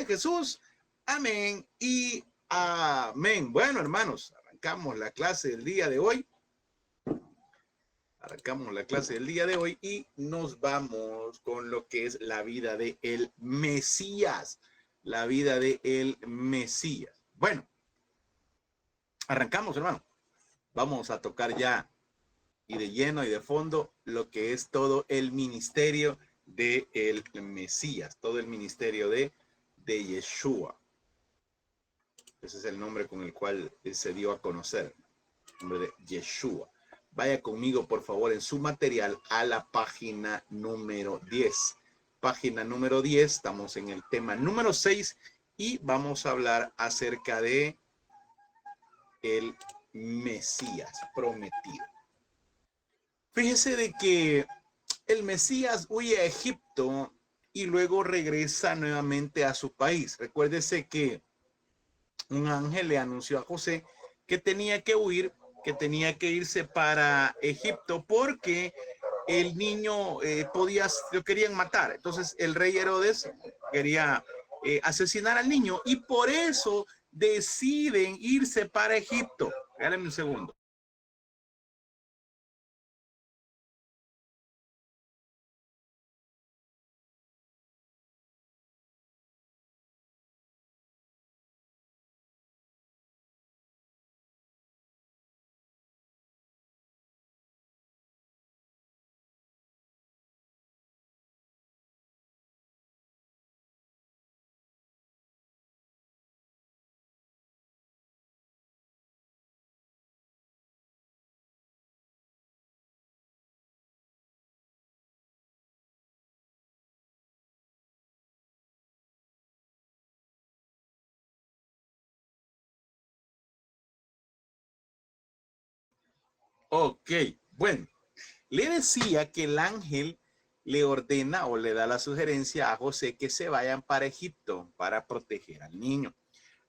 Jesús. Amén y amén. Bueno, hermanos, arrancamos la clase del día de hoy. Arrancamos la clase del día de hoy y nos vamos con lo que es la vida de el Mesías. La vida de el Mesías. Bueno, arrancamos, hermano. Vamos a tocar ya y de lleno y de fondo lo que es todo el ministerio de el Mesías, todo el ministerio de Yeshua. Ese es el nombre con el cual se dio a conocer, el nombre de Yeshua. Vaya conmigo, por favor, en su material a la página número 10. Página número 10, estamos en el tema número 6 y vamos a hablar acerca de el Mesías prometido. Fíjese de que el Mesías huye a Egipto y luego regresa nuevamente a su país. Recuérdese que un ángel le anunció a José que tenía que huir, que tenía que irse para Egipto porque el niño lo querían matar. Entonces el rey Herodes quería asesinar al niño y por eso deciden irse para Egipto. Espérenme un segundo. Ok, bueno, le decía que el ángel le ordena o le da la sugerencia a José que se vayan para Egipto para proteger al niño.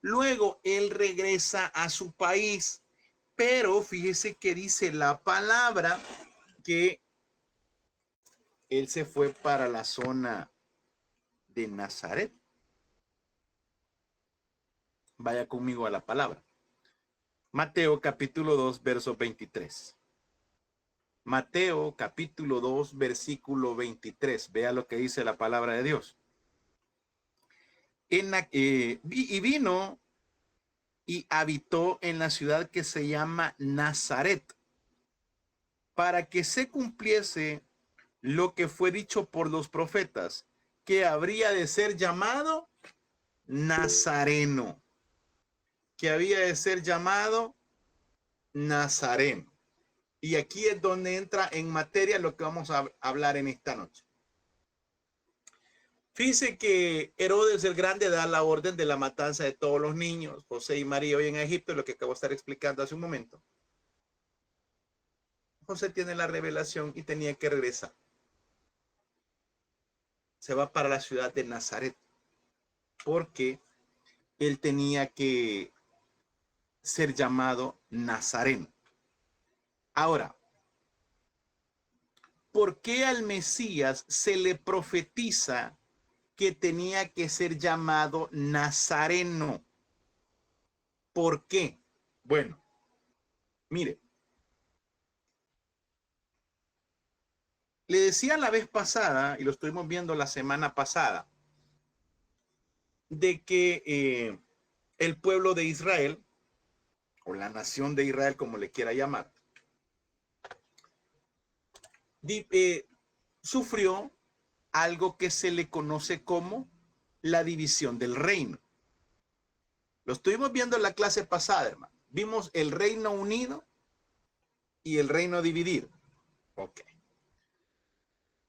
Luego él regresa a su país, pero fíjese que dice la palabra que él se fue para la zona de Nazaret. Vaya conmigo a la palabra. Mateo capítulo 2, verso 23. Mateo capítulo 2, versículo 23. Vea lo que dice la palabra de Dios. Y vino y habitó en la ciudad que se llama Nazaret, para que se cumpliese lo que fue dicho por los profetas, que habría de ser llamado Nazareno, que había de ser llamado Nazareno. Y aquí es donde entra en materia lo que vamos a hablar en esta noche. Fíjese que Herodes el Grande da la orden de la matanza de todos los niños. José y María hoy en Egipto, lo que acabo de estar explicando hace un momento. José tiene la revelación y tenía que regresar. Se va para la ciudad de Nazaret porque él tenía que ser llamado Nazareno. Ahora, ¿por qué al Mesías se le profetiza que tenía que ser llamado Nazareno? ¿Por qué? Bueno, mire, le decía la vez pasada, y lo estuvimos viendo la semana pasada, de que el pueblo de Israel, o la nación de Israel, como le quiera llamar, sufrió algo que se le conoce como la división del reino. Lo estuvimos viendo en la clase pasada, hermano. Vimos el Reino Unido y el Reino Dividido. Ok.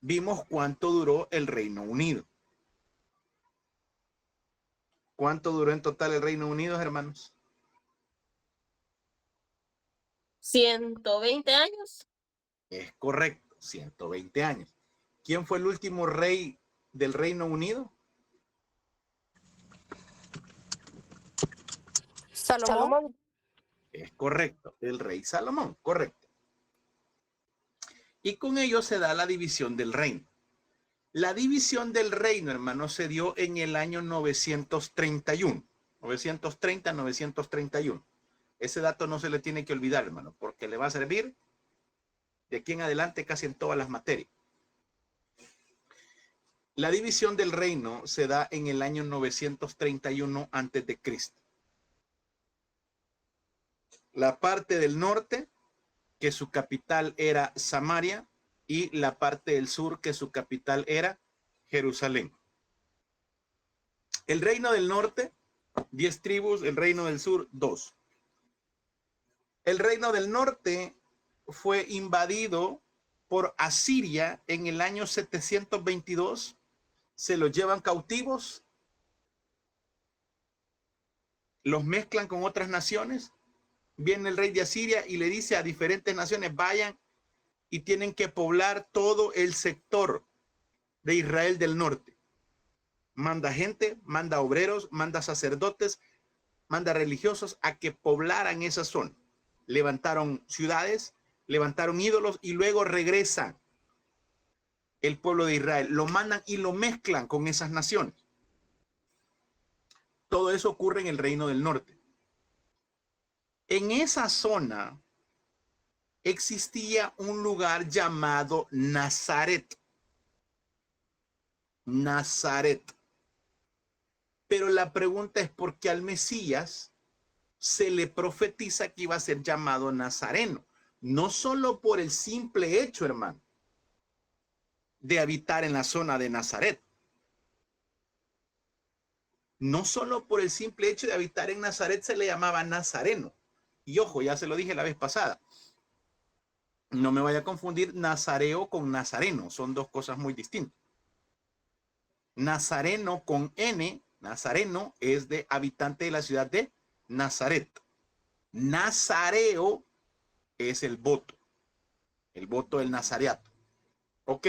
Vimos cuánto duró el Reino Unido. ¿Cuánto duró en total el Reino Unido, hermanos? 120 años. Es correcto, 120 años. ¿Quién fue el último rey del Reino Unido? Salomón. Es correcto, el rey Salomón, correcto. Y con ello se da la división del reino. La división del reino, hermano, se dio en el año 931. 930-931. Ese dato no se le tiene que olvidar, hermano, porque le va a servir de aquí en adelante casi en todas las materias. La división del reino se da en el año 931 antes de Cristo. La parte del norte, que su capital era Samaria, y la parte del sur, que su capital era Jerusalén. El reino del norte, 10 tribus, el reino del sur, 2. El reino del norte fue invadido por Asiria en el año 722. Se los llevan cautivos, los mezclan con otras naciones. Viene el rey de Asiria y le dice a diferentes naciones, vayan y tienen que poblar todo el sector de Israel del norte. Manda gente, manda obreros, manda sacerdotes, manda religiosos a que poblaran esa zona. Levantaron ciudades, levantaron ídolos y luego regresan el pueblo de Israel. Lo mandan y lo mezclan con esas naciones. Todo eso ocurre en el reino del norte. En esa zona existía un lugar llamado Nazaret. Nazaret. Pero la pregunta es por qué al Mesías se le profetiza que iba a ser llamado Nazareno. No solo por el simple hecho, hermano, de habitar en la zona de Nazaret. No solo por el simple hecho de habitar en Nazaret se le llamaba Nazareno. Y ojo, ya se lo dije la vez pasada. No me vaya a confundir Nazareo con Nazareno. Son dos cosas muy distintas. Nazareno con N, Nazareno, es de habitante de la ciudad de Nazaret. Nazareo es el voto del nazareato. Ok.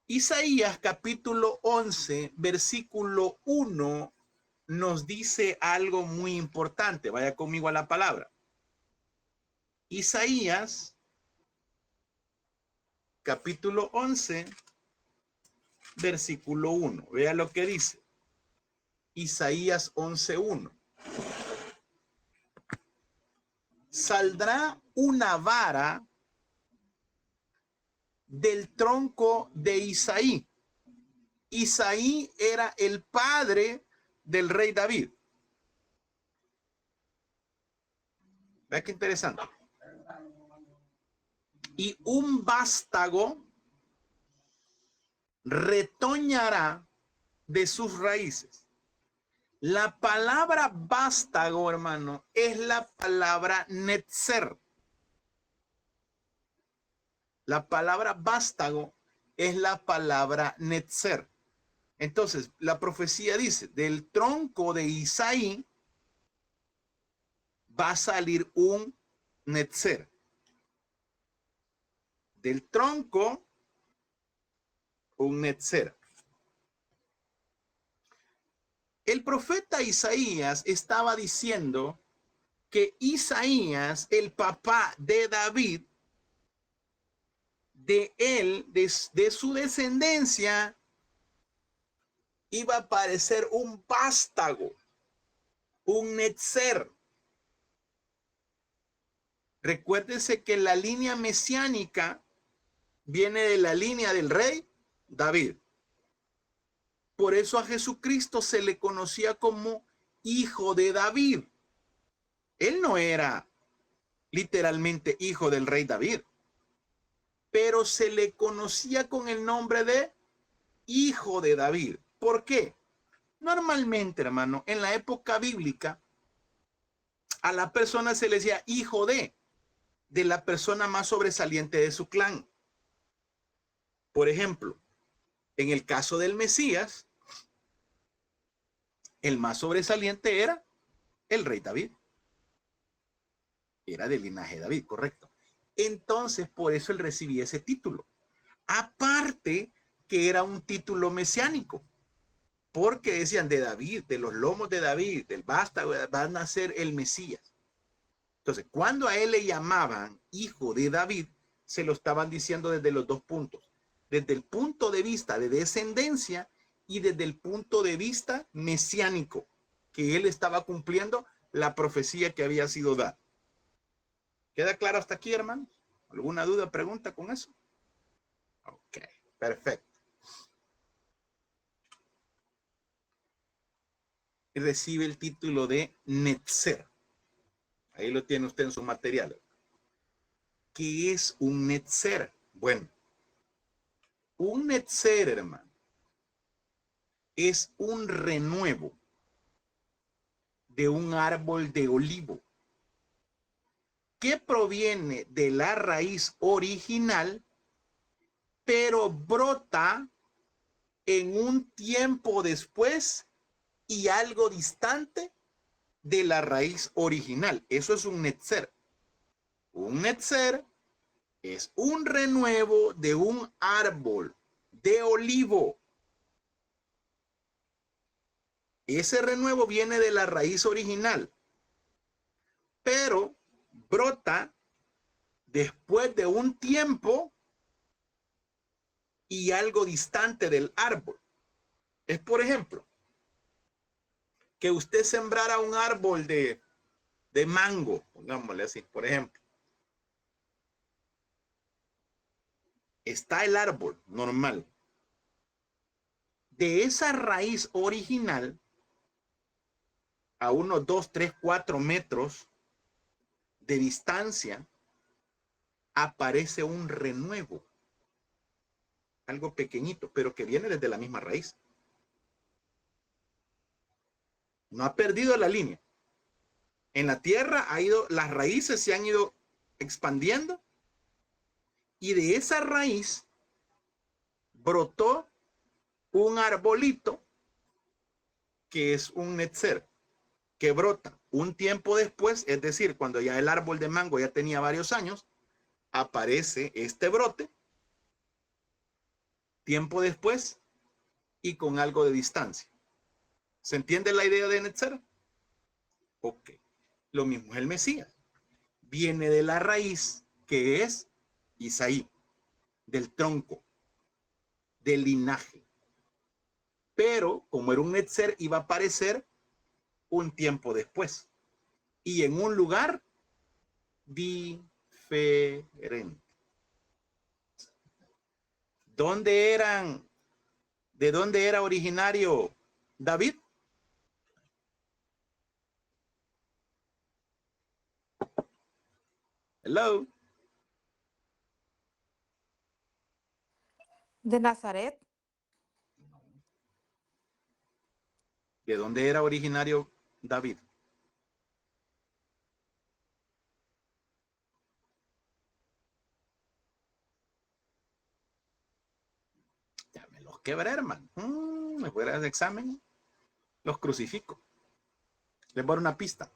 Isaías capítulo 11, versículo 1 nos dice algo muy importante. Vaya conmigo a la palabra. Isaías capítulo 11, versículo 1. Vea lo que dice. Isaías 11:1. Saldrá una vara del tronco de Isaí. Isaí era el padre del rey David. Vea qué interesante. Y un vástago retoñará de sus raíces. La palabra vástago, hermano, es la palabra netzer. La palabra vástago es la palabra netzer. Entonces, la profecía dice, del tronco de Isaí va a salir un netzer. Del tronco, un netzer. El profeta Isaías estaba diciendo que Isaías, el papá de David, de él, de su descendencia, iba a aparecer un vástago, un netzer. Recuérdese que la línea mesiánica viene de la línea del rey David. Por eso a Jesucristo se le conocía como hijo de David. Él no era literalmente hijo del rey David, pero se le conocía con el nombre de hijo de David. ¿Por qué? Normalmente, hermano, en la época bíblica, a la persona se le decía hijo de la persona más sobresaliente de su clan. Por ejemplo, en el caso del Mesías, el más sobresaliente era el rey David. Era del linaje de David, correcto. Entonces, por eso él recibía ese título. Aparte que era un título mesiánico, porque decían de David, de los lomos de David, del vástago, va a nacer el Mesías. Entonces, cuando a él le llamaban hijo de David, se lo estaban diciendo desde los dos puntos. Desde el punto de vista de descendencia y desde el punto de vista mesiánico, que él estaba cumpliendo la profecía que había sido dada. ¿Queda claro hasta aquí, hermanos? ¿Alguna duda, pregunta con eso? Ok, perfecto. Y recibe el título de Netzer. Ahí lo tiene usted en su material. ¿Qué es un Netzer? Bueno, un Netzer, hermano, es un renuevo de un árbol de olivo que proviene de la raíz original, pero brota en un tiempo después y algo distante de la raíz original. Eso es un netzer. Un netzer es un renuevo de un árbol de olivo. Ese renuevo viene de la raíz original, pero brota después de un tiempo y algo distante del árbol. Es, por ejemplo, que usted sembrara un árbol de mango, pongámosle así, por ejemplo. Está el árbol normal. De esa raíz original, a unos 2, 3, 4 metros de distancia, aparece un renuevo. Algo pequeñito, pero que viene desde la misma raíz. No ha perdido la línea. En la tierra las raíces se han ido expandiendo y de esa raíz brotó un arbolito que es un netzer, que brota un tiempo después, es decir, cuando ya el árbol de mango ya tenía varios años, aparece este brote tiempo después y con algo de distancia. ¿Se entiende la idea de netzer? Ok. Lo mismo es el Mesías. Viene de la raíz que es Isaí, del tronco, del linaje. Pero como era un netzer, iba a aparecer un tiempo después y en un lugar diferente. ¿De dónde era originario David? Hello. De Nazaret. ¿De dónde era originario David? Ya me los quebré, hermano. Me fuera de examen, los crucifico. Les voy a dar una pista.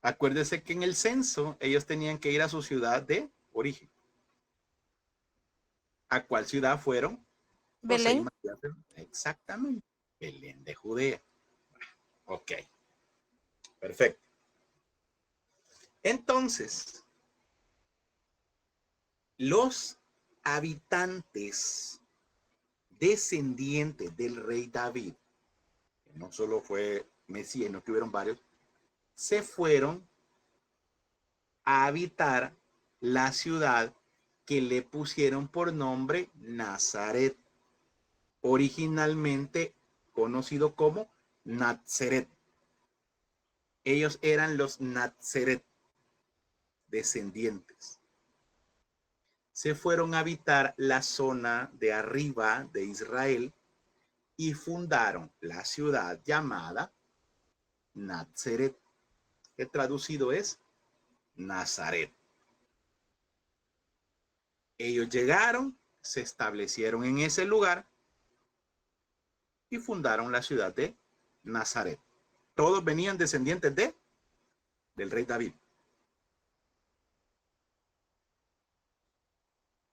Acuérdese que en el censo ellos tenían que ir a su ciudad de origen. ¿A cuál ciudad fueron? José y Belén. María. Exactamente. Belén de Judea. Ok. Perfecto. Entonces, los habitantes descendientes del rey David, que no solo fue Mesías, sino que hubieron varios, se fueron a habitar la ciudad que le pusieron por nombre Nazaret, originalmente conocido como Nazaret. Ellos eran los Nazaret, descendientes. Se fueron a habitar la zona de arriba de Israel y fundaron la ciudad llamada Nazaret, que traducido es Nazaret. Ellos llegaron, se establecieron en ese lugar y fundaron la ciudad de Nazaret. Todos venían descendientes del rey David.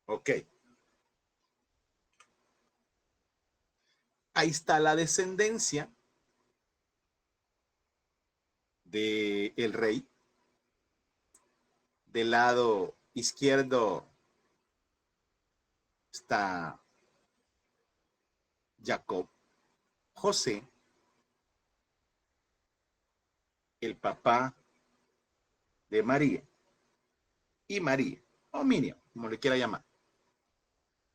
Ok. Ahí está la descendencia del rey Del lado izquierdo está Jacob, José, el papá de María, y María, o Miriam, como le quiera llamar.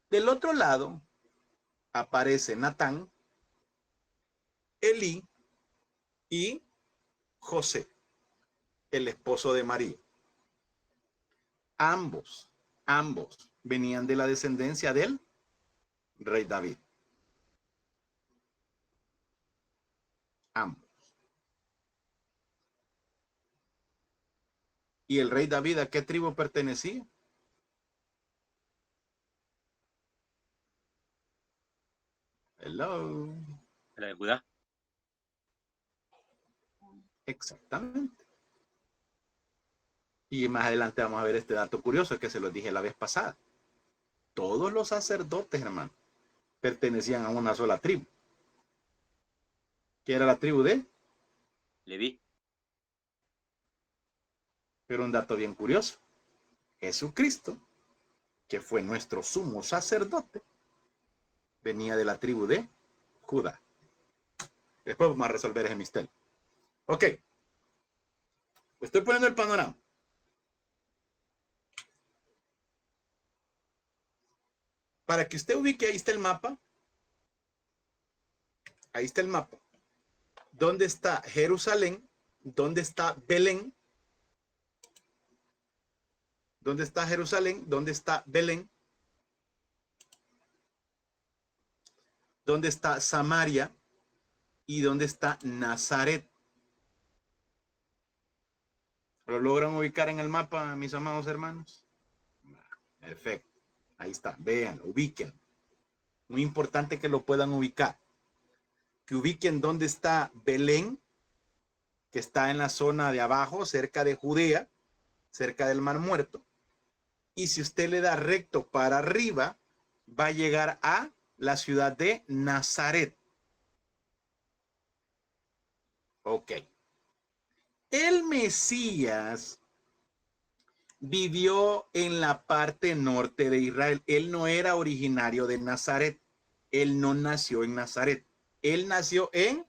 Del otro lado aparece Natán, Elí y José, el esposo de María. Ambos venían de la descendencia del rey David. Ambos. ¿Y el rey David a qué tribu pertenecía? Hello. La de Judá. Exactamente. Y más adelante vamos a ver este dato curioso que se los dije la vez pasada. Todos los sacerdotes, hermano, pertenecían a una sola tribu. ¿Qué era la tribu de? Leví. Pero un dato bien curioso. Jesucristo, que fue nuestro sumo sacerdote, venía de la tribu de Judá. Después vamos a resolver ese misterio. Ok. Estoy poniendo el panorama. Para que usted ubique, ahí está el mapa. Ahí está el mapa. ¿Dónde está Jerusalén? ¿Dónde está Belén? ¿Dónde está Jerusalén? ¿Dónde está Belén? ¿Dónde está Samaria? ¿Y dónde está Nazaret? ¿Lo logran ubicar en el mapa, mis amados hermanos? Perfecto. Ahí está. Vean, ubiquen. Muy importante que lo puedan ubicar. Que ubiquen dónde está Belén, que está en la zona de abajo, cerca de Judea, cerca del Mar Muerto. Y si usted le da recto para arriba, va a llegar a la ciudad de Nazaret. Ok. El Mesías vivió en la parte norte de Israel. Él no era originario de Nazaret. Él no nació en Nazaret. Él nació en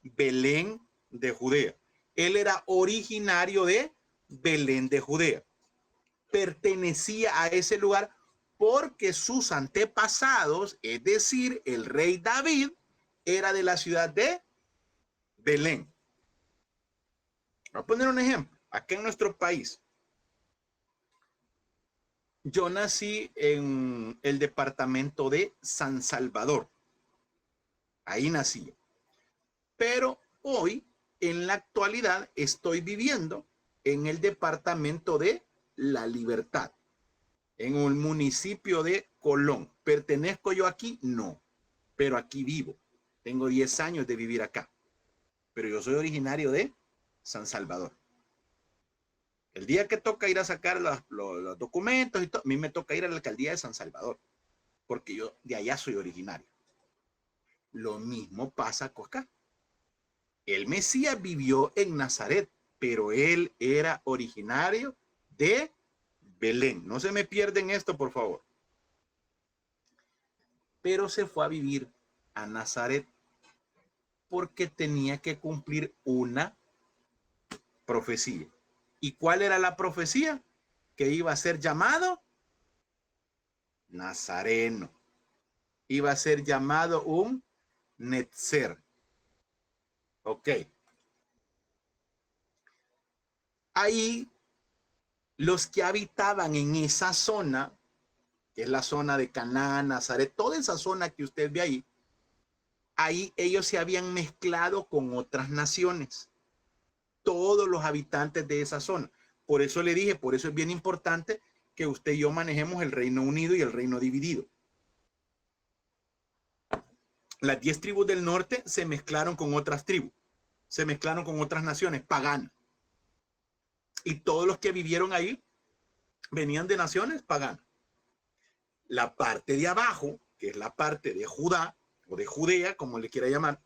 Belén de Judea. Él era originario de Belén de Judea. Pertenecía a ese lugar porque sus antepasados, es decir, el rey David, era de la ciudad de Belén. Voy a poner un ejemplo. Aquí en nuestro país, yo nací en el departamento de San Salvador. Ahí nací. Pero hoy, en la actualidad, estoy viviendo en el departamento de La Libertad, en un municipio de Colón. ¿Pertenezco yo aquí? No, pero aquí vivo. Tengo 10 años de vivir acá, pero yo soy originario de San Salvador. El día que toca ir a sacar los documentos y todo, a mí me toca ir a la alcaldía de San Salvador, porque yo de allá soy originario. Lo mismo pasa con acá. El Mesías vivió en Nazaret, pero él era originario de Belén. No se me pierden esto, por favor. Pero se fue a vivir a Nazaret porque tenía que cumplir una profecía. ¿Y cuál era la profecía? Que iba a ser llamado Nazareno. Iba a ser llamado un Netzer. Ok. Ahí los que habitaban en esa zona, que es la zona de Canaán, Nazaret, toda esa zona que usted ve ahí ellos se habían mezclado con otras naciones. Todos los habitantes de esa zona. Por eso le dije, por eso es bien importante que usted y yo manejemos el Reino Unido y el Reino Dividido. Las 10 tribus del norte se mezclaron con otras tribus, se mezclaron con otras naciones paganas. Y todos los que vivieron ahí venían de naciones paganas. La parte de abajo, que es la parte de Judá o de Judea, como le quiera llamar,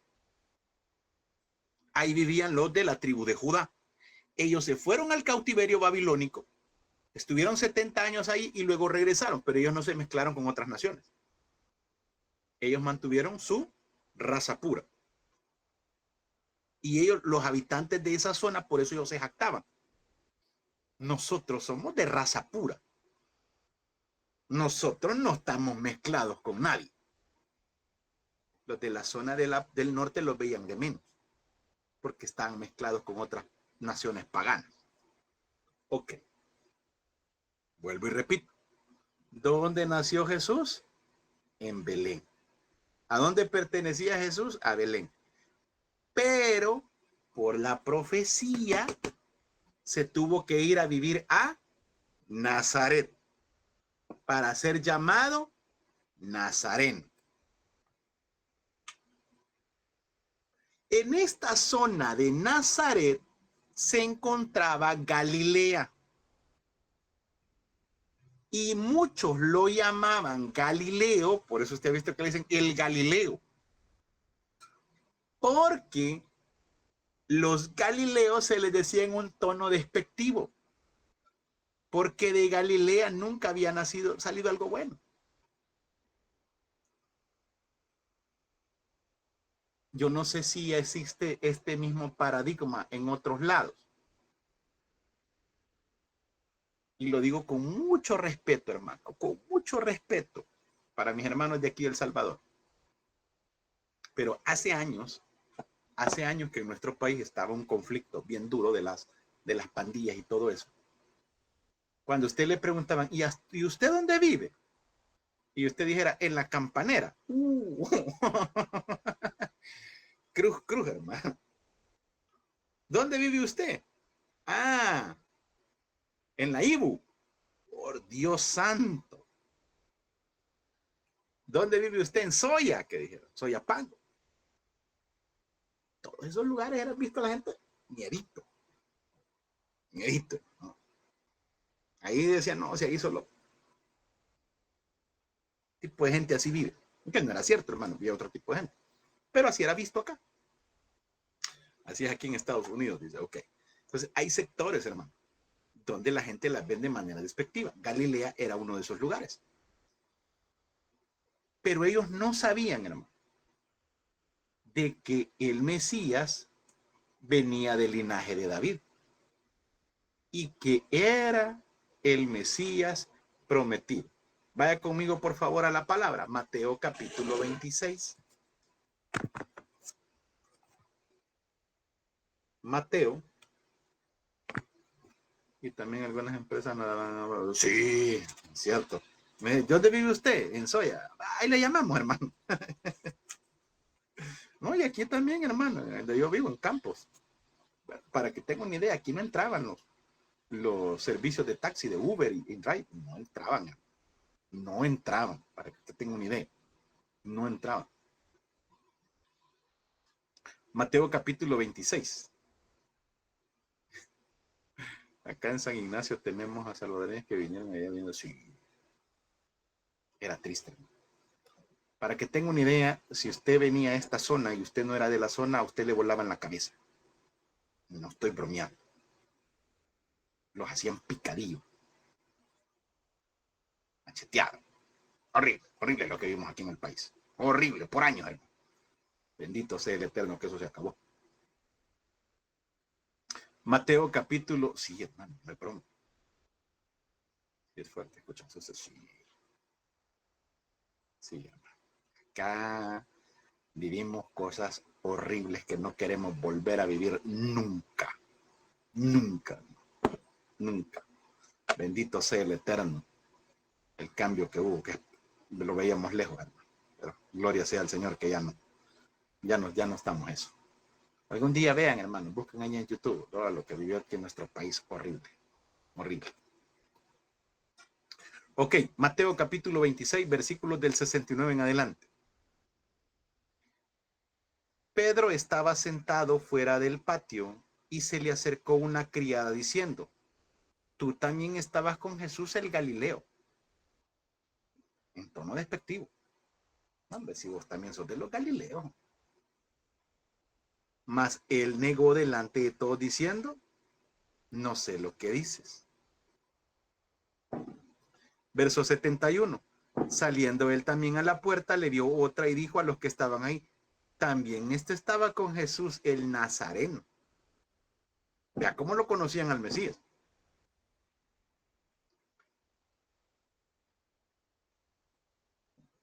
ahí vivían los de la tribu de Judá. Ellos se fueron al cautiverio babilónico Estuvieron 70 años ahí y luego regresaron, pero ellos no se mezclaron con otras naciones. Ellos mantuvieron su raza pura. Y ellos, los habitantes de esa zona, por eso ellos se jactaban. Nosotros somos de raza pura. Nosotros no estamos mezclados con nadie. Los de la zona del norte los veían de menos, porque estaban mezclados con otras naciones paganas. Ok. Vuelvo y repito. ¿Dónde nació Jesús? En Belén. ¿A dónde pertenecía Jesús? A Belén. Pero por la profecía se tuvo que ir a vivir a Nazaret para ser llamado Nazareno. En esta zona de Nazaret se encontraba Galilea. Y muchos lo llamaban Galileo, por eso usted ha visto que le dicen el Galileo. Porque los Galileos se les decía en un tono despectivo. Porque de Galilea nunca había salido algo bueno. Yo no sé si existe este mismo paradigma en otros lados. Y lo digo con mucho respeto, hermano, con mucho respeto para mis hermanos de aquí de El Salvador. Pero hace años que en nuestro país estaba un conflicto bien duro de las pandillas y todo eso. Cuando usted le preguntaban, ¿y usted dónde vive? Y usted dijera, en la Campanera. Cruz, hermano. ¿Dónde vive usted? Ah, en la Ibu. Por Dios santo. ¿Dónde vive usted? En Soya, que dijeron, Soyapango. Todos esos lugares eran visto la gente miedito. ¿No? Ahí decían, no, si ahí solo tipo de gente así vive. Que no era cierto, hermano, había otro tipo de gente. Pero así era visto acá. Así es aquí en Estados Unidos, dice, ok. Entonces hay sectores, hermano, donde la gente las ve de manera despectiva. Galilea era uno de esos lugares. Pero ellos no sabían, hermano, de que el Mesías venía del linaje de David y que era el Mesías prometido. Vaya conmigo, por favor, a la palabra. Mateo capítulo 26. Mateo. Y también algunas empresas nada. Sí, cierto. ¿Dónde vive usted? En Soya. Ahí le llamamos, hermano. No, y aquí también, hermano. Yo vivo en Campos. Para que tenga una idea, aquí no entraban los servicios de taxi, de Uber y Drive. No entraban. No entraban, para que usted tenga una idea. No entraban. Mateo capítulo 26. Acá en San Ignacio tenemos a salvadoreños que vinieron allá viendo así. Era triste. Para que tenga una idea, si usted venía a esta zona y usted no era de la zona, a usted le volaban la cabeza. No estoy bromeando. Los hacían picadillo. Macheteaban. Horrible, horrible lo que vimos aquí en el país. Horrible, por años, hermano. Bendito sea el Eterno que eso se acabó. Mateo capítulo... Sí, hermano, no hay broma. Es fuerte, escucha. Sí. Sí, hermano. Acá vivimos cosas horribles que no queremos volver a vivir nunca. Nunca. Nunca. Bendito sea el Eterno. El cambio que hubo, que lo veíamos lejos, hermano. Pero gloria sea al Señor que ya no estamos eso. Algún día vean, hermano, busquen ahí en YouTube todo lo que vivió aquí en nuestro país. Horrible. Horrible. Ok, Mateo capítulo 26, versículos del 69 en adelante. Pedro estaba sentado fuera del patio y se le acercó una criada diciendo, tú también estabas con Jesús el Galileo. En tono despectivo. Hombre, si vos también sos de los Galileos. Mas él negó delante de todos diciendo, no sé lo que dices. Verso 71. Saliendo él también a la puerta, le dio otra y dijo a los que estaban ahí, también estaba con Jesús el Nazareno. Vea cómo lo conocían al Mesías.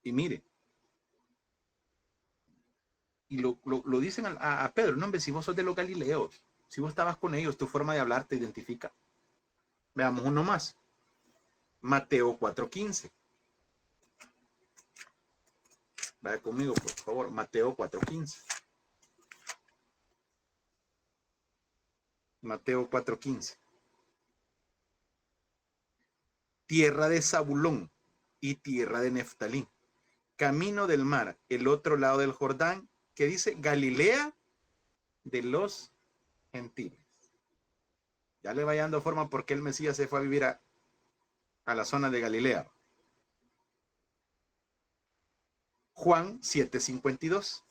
Y mire, y lo dicen a Pedro, no, hombre, si vos sos de los Galileos, si vos estabas con ellos, tu forma de hablar te identifica. Veamos uno más. Mateo 4:15. Vaya conmigo, por favor. Mateo 4:15. Mateo 4:15. Tierra de Zabulón y tierra de Neftalí, camino del mar, el otro lado del Jordán, que dice Galilea de los gentiles. Ya le vaya dando forma porque el Mesías se fue a vivir a la zona de Galilea. Juan 7:52.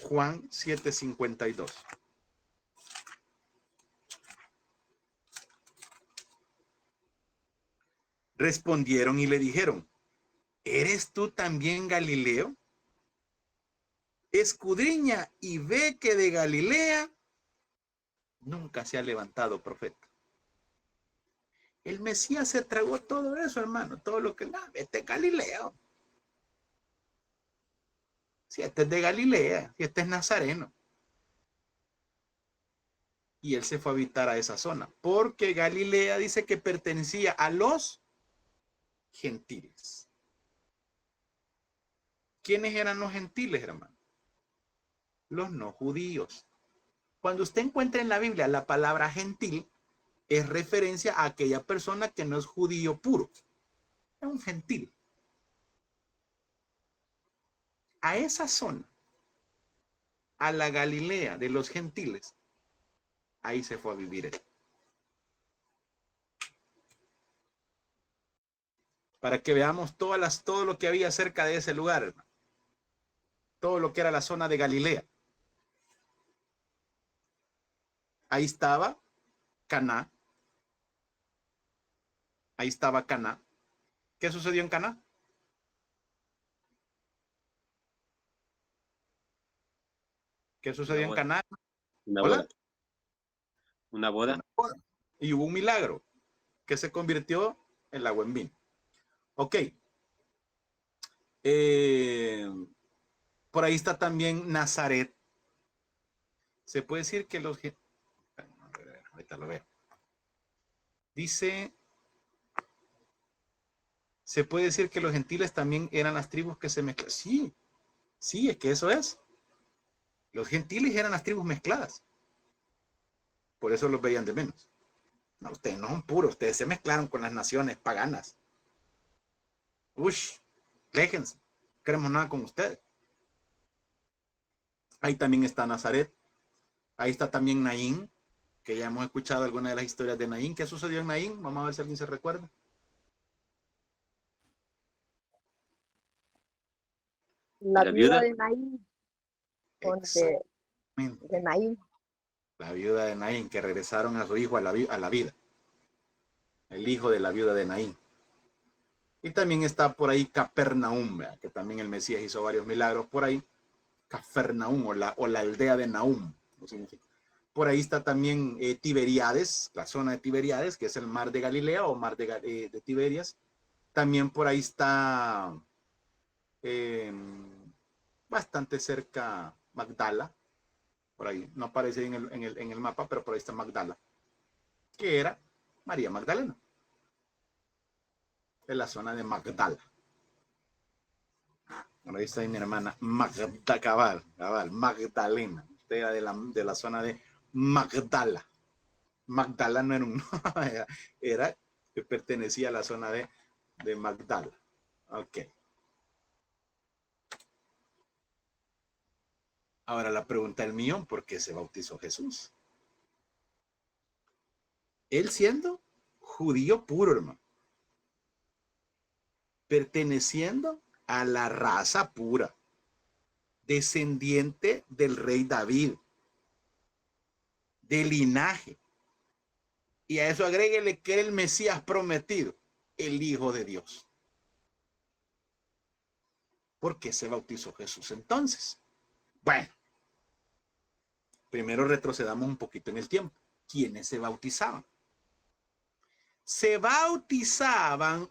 Juan 7:52. Respondieron y le dijeron, ¿eres tú también Galileo? Escudriña y ve que de Galilea nunca se ha levantado profeta. El Mesías se tragó todo eso, hermano, todo lo que, este es Galileo. Si este es de Galilea, si este es nazareno. Y él se fue a habitar a esa zona, porque Galilea dice que pertenecía a los gentiles. ¿Quiénes eran los gentiles, hermano? Los no judíos. Cuando usted encuentra en la Biblia la palabra gentil, es referencia a aquella persona que no es judío puro. Es un gentil. A esa zona, a la Galilea de los gentiles, ahí se fue a vivir él. Para que veamos todo lo que había cerca de ese lugar, hermano. Todo lo que era la zona de Galilea. Ahí estaba Caná. Ahí estaba Caná. ¿Qué sucedió en Caná? ¿Qué sucedió en Caná? Una boda. Una boda. Una boda. Y hubo un milagro que se convirtió el agua en vino. Ok. Por ahí está también Nazaret. Se puede decir que los... Ahorita lo veo. Dice... Se puede decir que los gentiles también eran las tribus que se mezclaban. Sí, sí, es que eso es. Los gentiles eran las tribus mezcladas. Por eso los veían de menos. No, ustedes no son puros, ustedes se mezclaron con las naciones paganas. Ush, léjense, no queremos nada con ustedes. Ahí también está Nazaret. Ahí está también Naín, que ya hemos escuchado algunas de las historias de Naín. ¿Qué sucedió en Naín? Vamos a ver si alguien se recuerda. La viuda de Naín. De Naín. La viuda de Naín, que regresaron a su hijo a la vida. El hijo de la viuda de Naín. Y también está por ahí Capernaum, ¿verdad? Que también el Mesías hizo varios milagros por ahí. Capernaum o la aldea de Nahum. ¿No significa? Por ahí está también Tiberíades, la zona de Tiberíades, que es el mar de Galilea o mar de Tiberias. También por ahí está bastante cerca Magdala. Por ahí, no aparece en el mapa, pero por ahí está Magdala, que era María Magdalena. En la zona de Magdala. Bueno, ahí está mi hermana Magda, cabal, Magdalena. Usted era de la zona de Magdala. Magdala no era un... era que pertenecía a la zona de Magdala. Ok. Ahora la pregunta del millón, ¿por qué se bautizó Jesús? Él siendo judío puro, hermano. Perteneciendo a la raza pura. Descendiente del rey David. De linaje. Y a eso agréguele que era el Mesías prometido, el Hijo de Dios. ¿Por qué se bautizó Jesús entonces? Bueno, primero retrocedamos un poquito en el tiempo. ¿Quiénes se bautizaban? Se bautizaban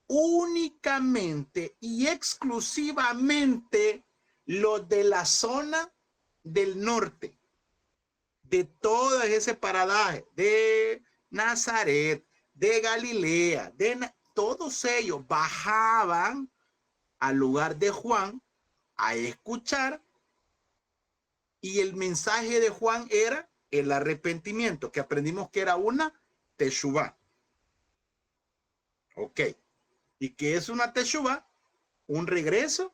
únicamente y exclusivamente los de la zona del norte, de todo ese paradaje, de Nazaret, de Galilea, todos ellos bajaban al lugar de Juan a escuchar, y el mensaje de Juan era el arrepentimiento, que aprendimos que era una teshuvá. Ok. ¿Y qué es una teshuvá? Un regreso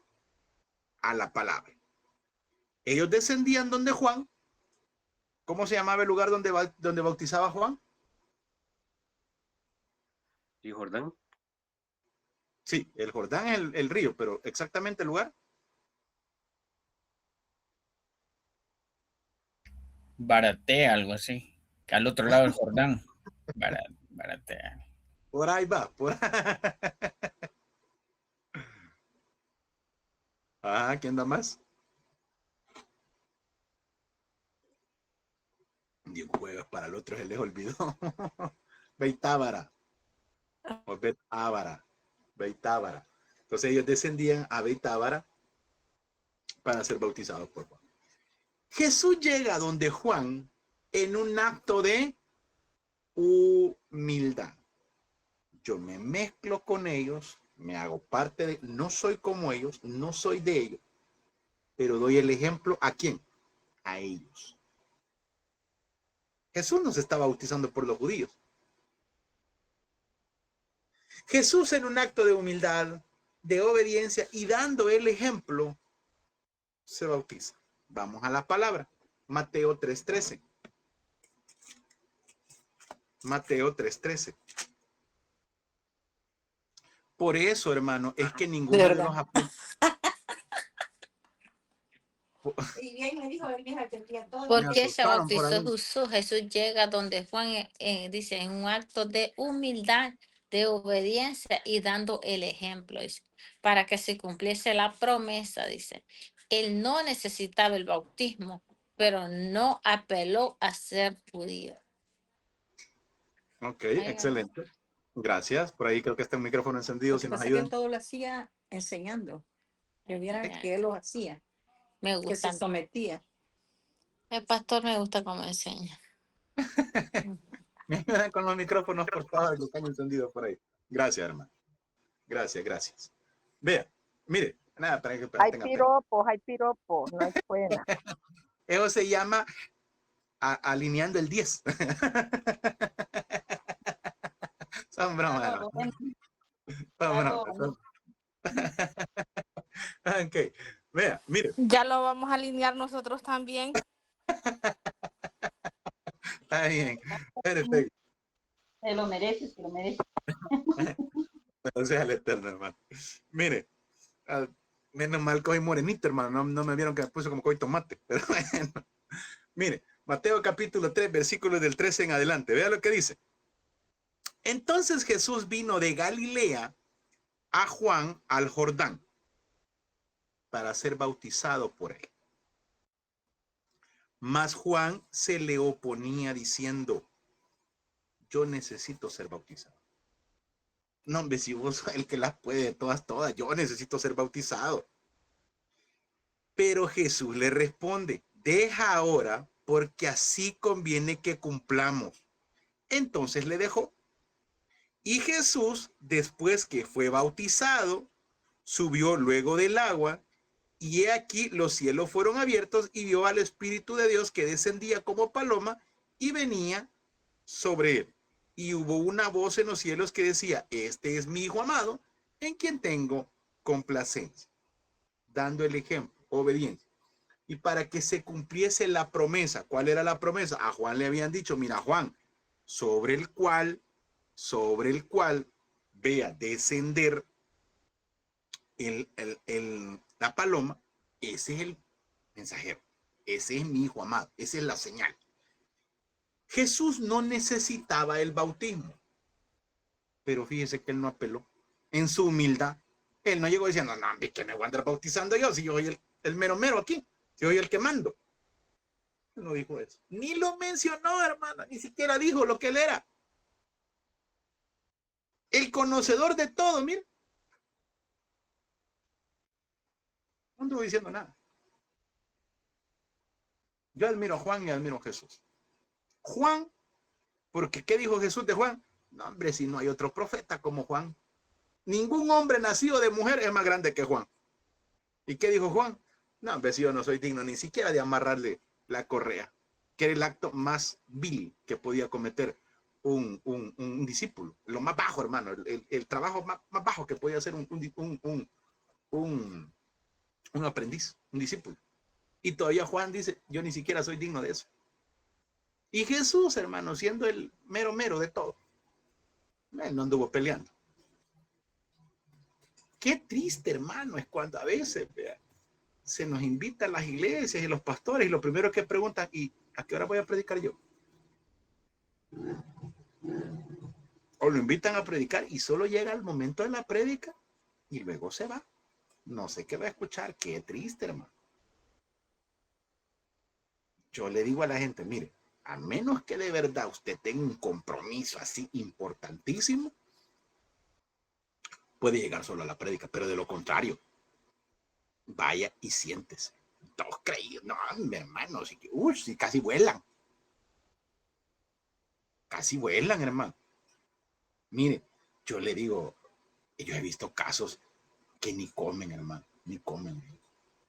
a la palabra. Ellos descendían donde Juan. ¿Cómo se llamaba el lugar donde bautizaba Juan? ¿Y Jordán? Sí, el Jordán es el río, pero exactamente el lugar. Baratea, algo así. Al otro lado del Jordán. Baratea. Por ahí va, por ahí. Ah, ¿quién da más? Ni un jueves para el otro se les olvidó. Beitábara. O Betábara. Beitábara. Entonces ellos descendían a Beitábara para ser bautizados por Juan. Jesús llega donde Juan en un acto de humildad. Yo me mezclo con ellos, me hago parte de, no soy como ellos, no soy de ellos, pero doy el ejemplo ¿a quién? A ellos. Jesús no se está bautizando por los judíos. Jesús en un acto de humildad, de obediencia y dando el ejemplo, se bautiza. Vamos a la palabra. Mateo 3:13. Mateo 3:13. Por eso, hermano, es que ninguno de los apóstoles. ¿Por Me qué se asustaron por bautizó ahí. Jesús? Jesús llega donde Juan dice en un acto de humildad, de obediencia y dando el ejemplo, dice, para que se cumpliese la promesa, dice. Él no necesitaba el bautismo, pero no apeló a ser judío. Ok, excelente. Gracias. Por ahí creo que está el micrófono encendido. Lo que Si nos pasa es que ayudan. él todo lo hacía enseñando. Que vieran Sí. que él lo hacía, Me que se gusta. sometía. El pastor me gusta cómo enseña. Me ayudan con los micrófonos, por favor, que están encendidos por ahí. Gracias, hermano. Gracias, gracias. Vea, mire, nada, para que Hay tenga pena. piropos, no hay pena. Eso se llama alineando el 10. Son bromas. Son bromas. Ok, vea, mire. Ya lo vamos a alinear nosotros también. Está bien. Perfecto. Te lo mereces, te lo mereces. O sea, el eterno, hermano. Mire, menos mal que hoy morenito, hermano. No me vieron que me puse como coy tomate. Pero bueno. Mire, Mateo capítulo 3, versículos del 13 en adelante. Vea lo que dice. Entonces Jesús vino de Galilea a Juan al Jordán para ser bautizado por él. Mas Juan se le oponía diciendo, yo necesito ser bautizado. No, hombre, si vos sos el que las puede todas, yo necesito ser bautizado. Pero Jesús le responde, deja ahora, porque así conviene que cumplamos. Entonces le dejó. Y Jesús, después que fue bautizado, subió luego del agua, y he aquí los cielos fueron abiertos, y vio al Espíritu de Dios que descendía como paloma y venía sobre él. Y hubo una voz en los cielos que decía, este es mi Hijo amado, en quien tengo complacencia. Dando el ejemplo, obediencia. Y para que se cumpliese la promesa, ¿cuál era la promesa? A Juan le habían dicho, mira Juan, sobre el cual vea descender la paloma, ese es el mensajero, ese es mi Hijo amado, esa es la señal. Jesús no necesitaba el bautismo, pero fíjese que él no apeló. En su humildad, él no llegó diciendo, no, que me voy a andar bautizando yo, si yo soy el mero mero aquí, si yo soy el que mando. Él no dijo eso. Ni lo mencionó, hermano, ni siquiera dijo lo que él era. El conocedor de todo, mire. No estuvo diciendo nada. Yo admiro a Juan y admiro a Jesús. Juan, porque ¿qué dijo Jesús de Juan? No, hombre, si no hay otro profeta como Juan. Ningún hombre nacido de mujer es más grande que Juan. ¿Y qué dijo Juan? No, hombre, si yo no soy digno ni siquiera de amarrarle la correa, que era el acto más vil que podía cometer un discípulo. Lo más bajo, hermano, el trabajo más bajo que podía hacer un aprendiz, un discípulo. Y todavía Juan dice, yo ni siquiera soy digno de eso. Y Jesús, hermano, siendo el mero mero de todo, él no anduvo peleando. Qué triste, hermano, es cuando a veces, vea, se nos invita a las iglesias y los pastores y lo primero que preguntan, ¿y a qué hora voy a predicar yo? O lo invitan a predicar y solo llega el momento de la prédica y luego se va. No sé qué va a escuchar. Qué triste, hermano. Yo le digo a la gente, mire, a menos que de verdad usted tenga un compromiso así importantísimo, puede llegar solo a la prédica, pero de lo contrario, vaya y siéntese. Todos creídos, no, mi hermano, si casi vuelan. Casi vuelan, hermano. Mire, yo le digo, yo he visto casos que ni comen, hermano, ni comen.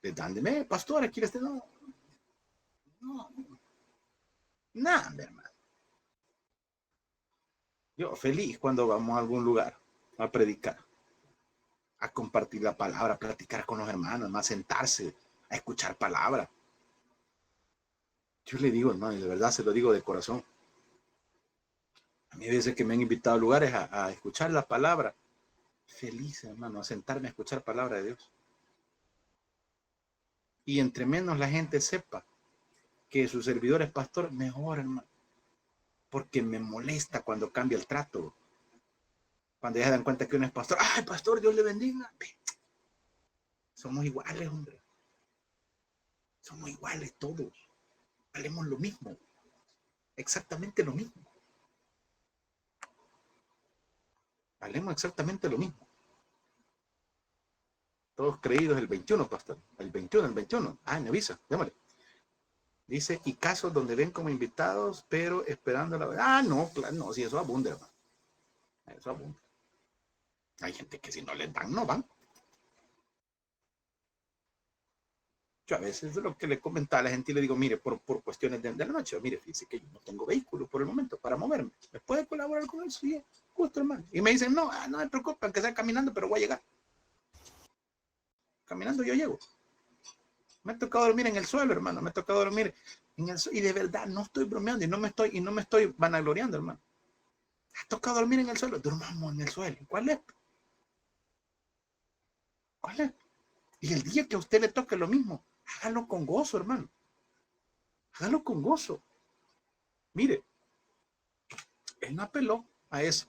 Les dan de, pastor, aquí este no. Nada, hermano. Yo feliz cuando vamos a algún lugar a predicar, a compartir la palabra, a platicar con los hermanos, a sentarse, a escuchar palabra. Yo le digo, hermano, y de verdad se lo digo de corazón. A mí a veces que me han invitado a lugares a escuchar la palabra, feliz, hermano, a sentarme a escuchar palabra de Dios. Y entre menos la gente sepa que su servidor es pastor, mejor, hermano. Porque me molesta cuando cambia el trato. Cuando ya se dan cuenta que uno es pastor. ¡Ay, pastor, Dios le bendiga! Somos iguales, hombre. Somos iguales todos. Valemos lo mismo. Exactamente lo mismo. Valemos exactamente lo mismo. Todos creídos el 21, pastor. El 21. Ah, me avisa, llámale. Dice, y casos donde ven como invitados, pero esperando la... Ah, no, claro, no, si eso abunda, hermano. Eso abunda. Hay gente que si no les dan, no van. Yo a veces lo que le comentaba a la gente y le digo, mire, por cuestiones de la noche, mire, fíjese que yo no tengo vehículo por el momento para moverme. ¿Me puede colaborar con eso? Sí, justo, hermano. Y me dicen, no, no me preocupen, que sea caminando, pero voy a llegar. Caminando yo llego. Me ha tocado dormir en el suelo, hermano. Me ha tocado dormir en el suelo. Y de verdad, no estoy bromeando y no me estoy vanagloriando, hermano. Me ha tocado dormir en el suelo. Durmamos en el suelo. ¿Cuál es? ¿Cuál es? Y el día que a usted le toque lo mismo, hágalo con gozo, hermano. Hágalo con gozo. Mire, él no apeló a eso.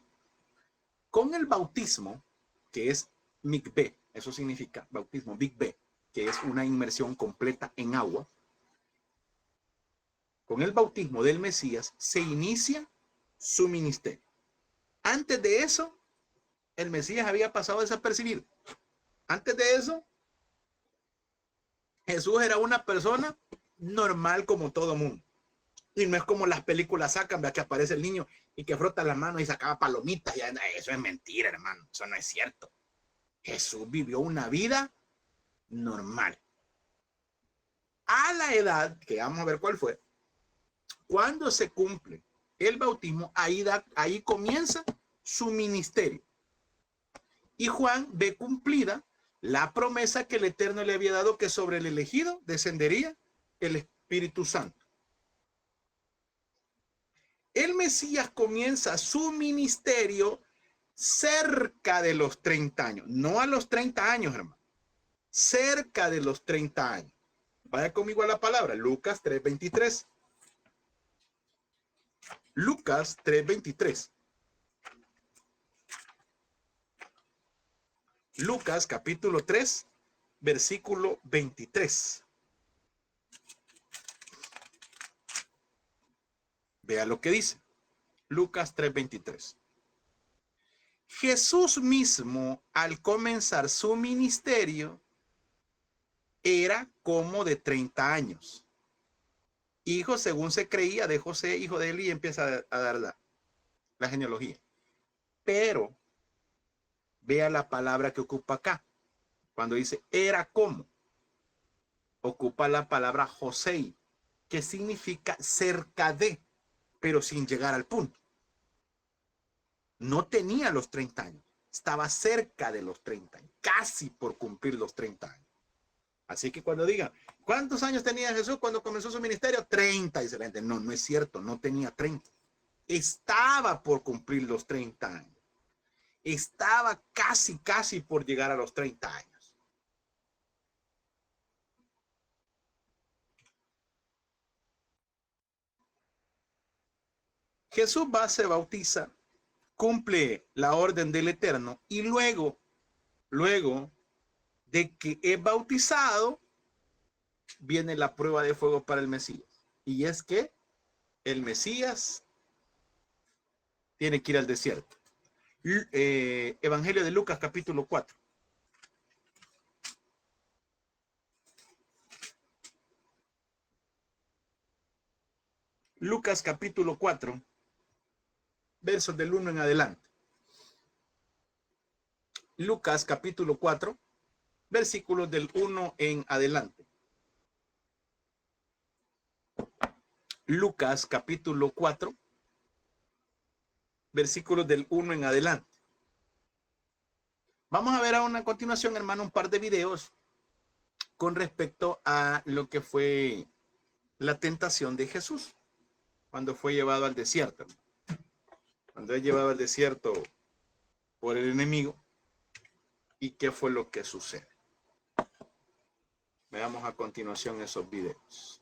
Con el bautismo, que es mikveh, eso significa bautismo, mikveh, que es una inmersión completa en agua. Con el bautismo del Mesías se inicia su ministerio. Antes de eso, el Mesías había pasado desapercibido. Antes de eso, Jesús era una persona normal como todo mundo. Y no es como las películas sacan, vea que aparece el niño y que frota las manos y sacaba palomitas. Y eso es mentira, hermano. Eso no es cierto. Jesús vivió una vida normal. A la edad, que vamos a ver cuál fue, cuando se cumple el bautismo, ahí comienza su ministerio. Y Juan ve cumplida la promesa que el Eterno le había dado, que sobre el elegido descendería el Espíritu Santo. El Mesías comienza su ministerio cerca de los 30 años, no a los 30 años, hermano, cerca de los 30 años. Vaya conmigo a la palabra, Lucas 3:23. Lucas 3:23. Lucas capítulo 3, versículo 23. Vea lo que dice. Lucas 3:23. Jesús mismo, al comenzar su ministerio, era como de 30 años. Hijo, según se creía, de José, hijo de Eli, y empieza a dar la genealogía. Pero vea la palabra que ocupa acá. Cuando dice era como, ocupa la palabra José, que significa cerca de, pero sin llegar al punto. No tenía los 30 años, estaba cerca de los 30 años, casi por cumplir los 30 años. Así que cuando digan, ¿cuántos años tenía Jesús cuando comenzó su ministerio? 30, dice la gente. No, no es cierto, no tenía 30. Estaba por cumplir los 30 años. Estaba casi por llegar a los 30 años. Jesús va, se bautiza, cumple la orden del Eterno y luego de que es bautizado, viene la prueba de fuego para el Mesías. Y es que el Mesías tiene que ir al desierto. Evangelio de Lucas capítulo 4. Lucas capítulo 4, versos del 1 en adelante. Lucas capítulo 4, versículos del 1 en adelante. Lucas capítulo 4, versículos del 1 en adelante. Vamos a ver a una continuación, hermano, un par de videos con respecto a lo que fue la tentación de Jesús cuando fue llevado al desierto. Cuando es llevado al desierto por el enemigo y qué fue lo que sucede. Veamos a continuación esos videos.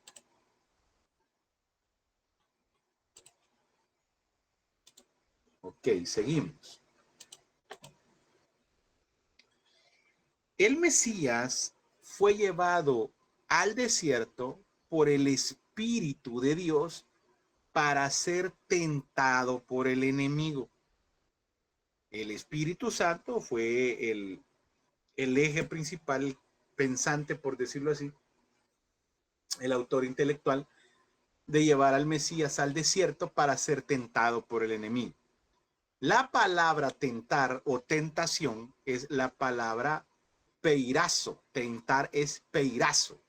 Ok, seguimos. El Mesías fue llevado al desierto por el Espíritu de Dios para ser tentado por el enemigo. El Espíritu Santo fue el eje principal, pensante, por decirlo así, el autor intelectual de llevar al Mesías al desierto para ser tentado por el enemigo. La palabra tentar o tentación es la palabra peirazo. Tentar es peirazo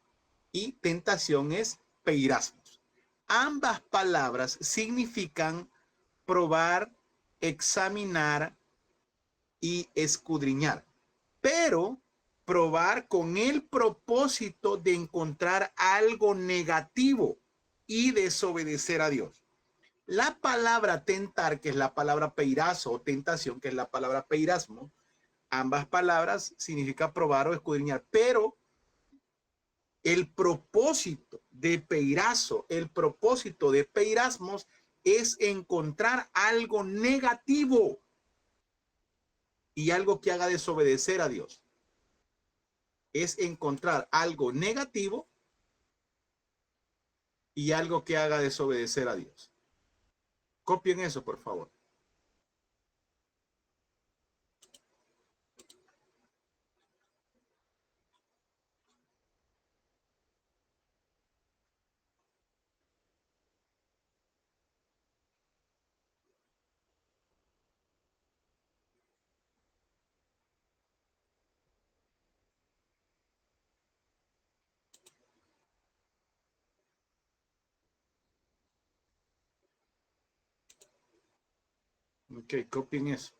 y tentación es peirasmos. Ambas palabras significan probar, examinar y escudriñar, pero probar con el propósito de encontrar algo negativo y desobedecer a Dios. La palabra tentar, que es la palabra peirazo, o tentación, que es la palabra peirasmo, ambas palabras significan probar o escudriñar, pero el propósito de peirazo, el propósito de peirasmos es encontrar algo negativo y algo que haga desobedecer a Dios. Es encontrar algo negativo y algo que haga desobedecer a Dios. Copien eso, por favor. Ok, copien eso.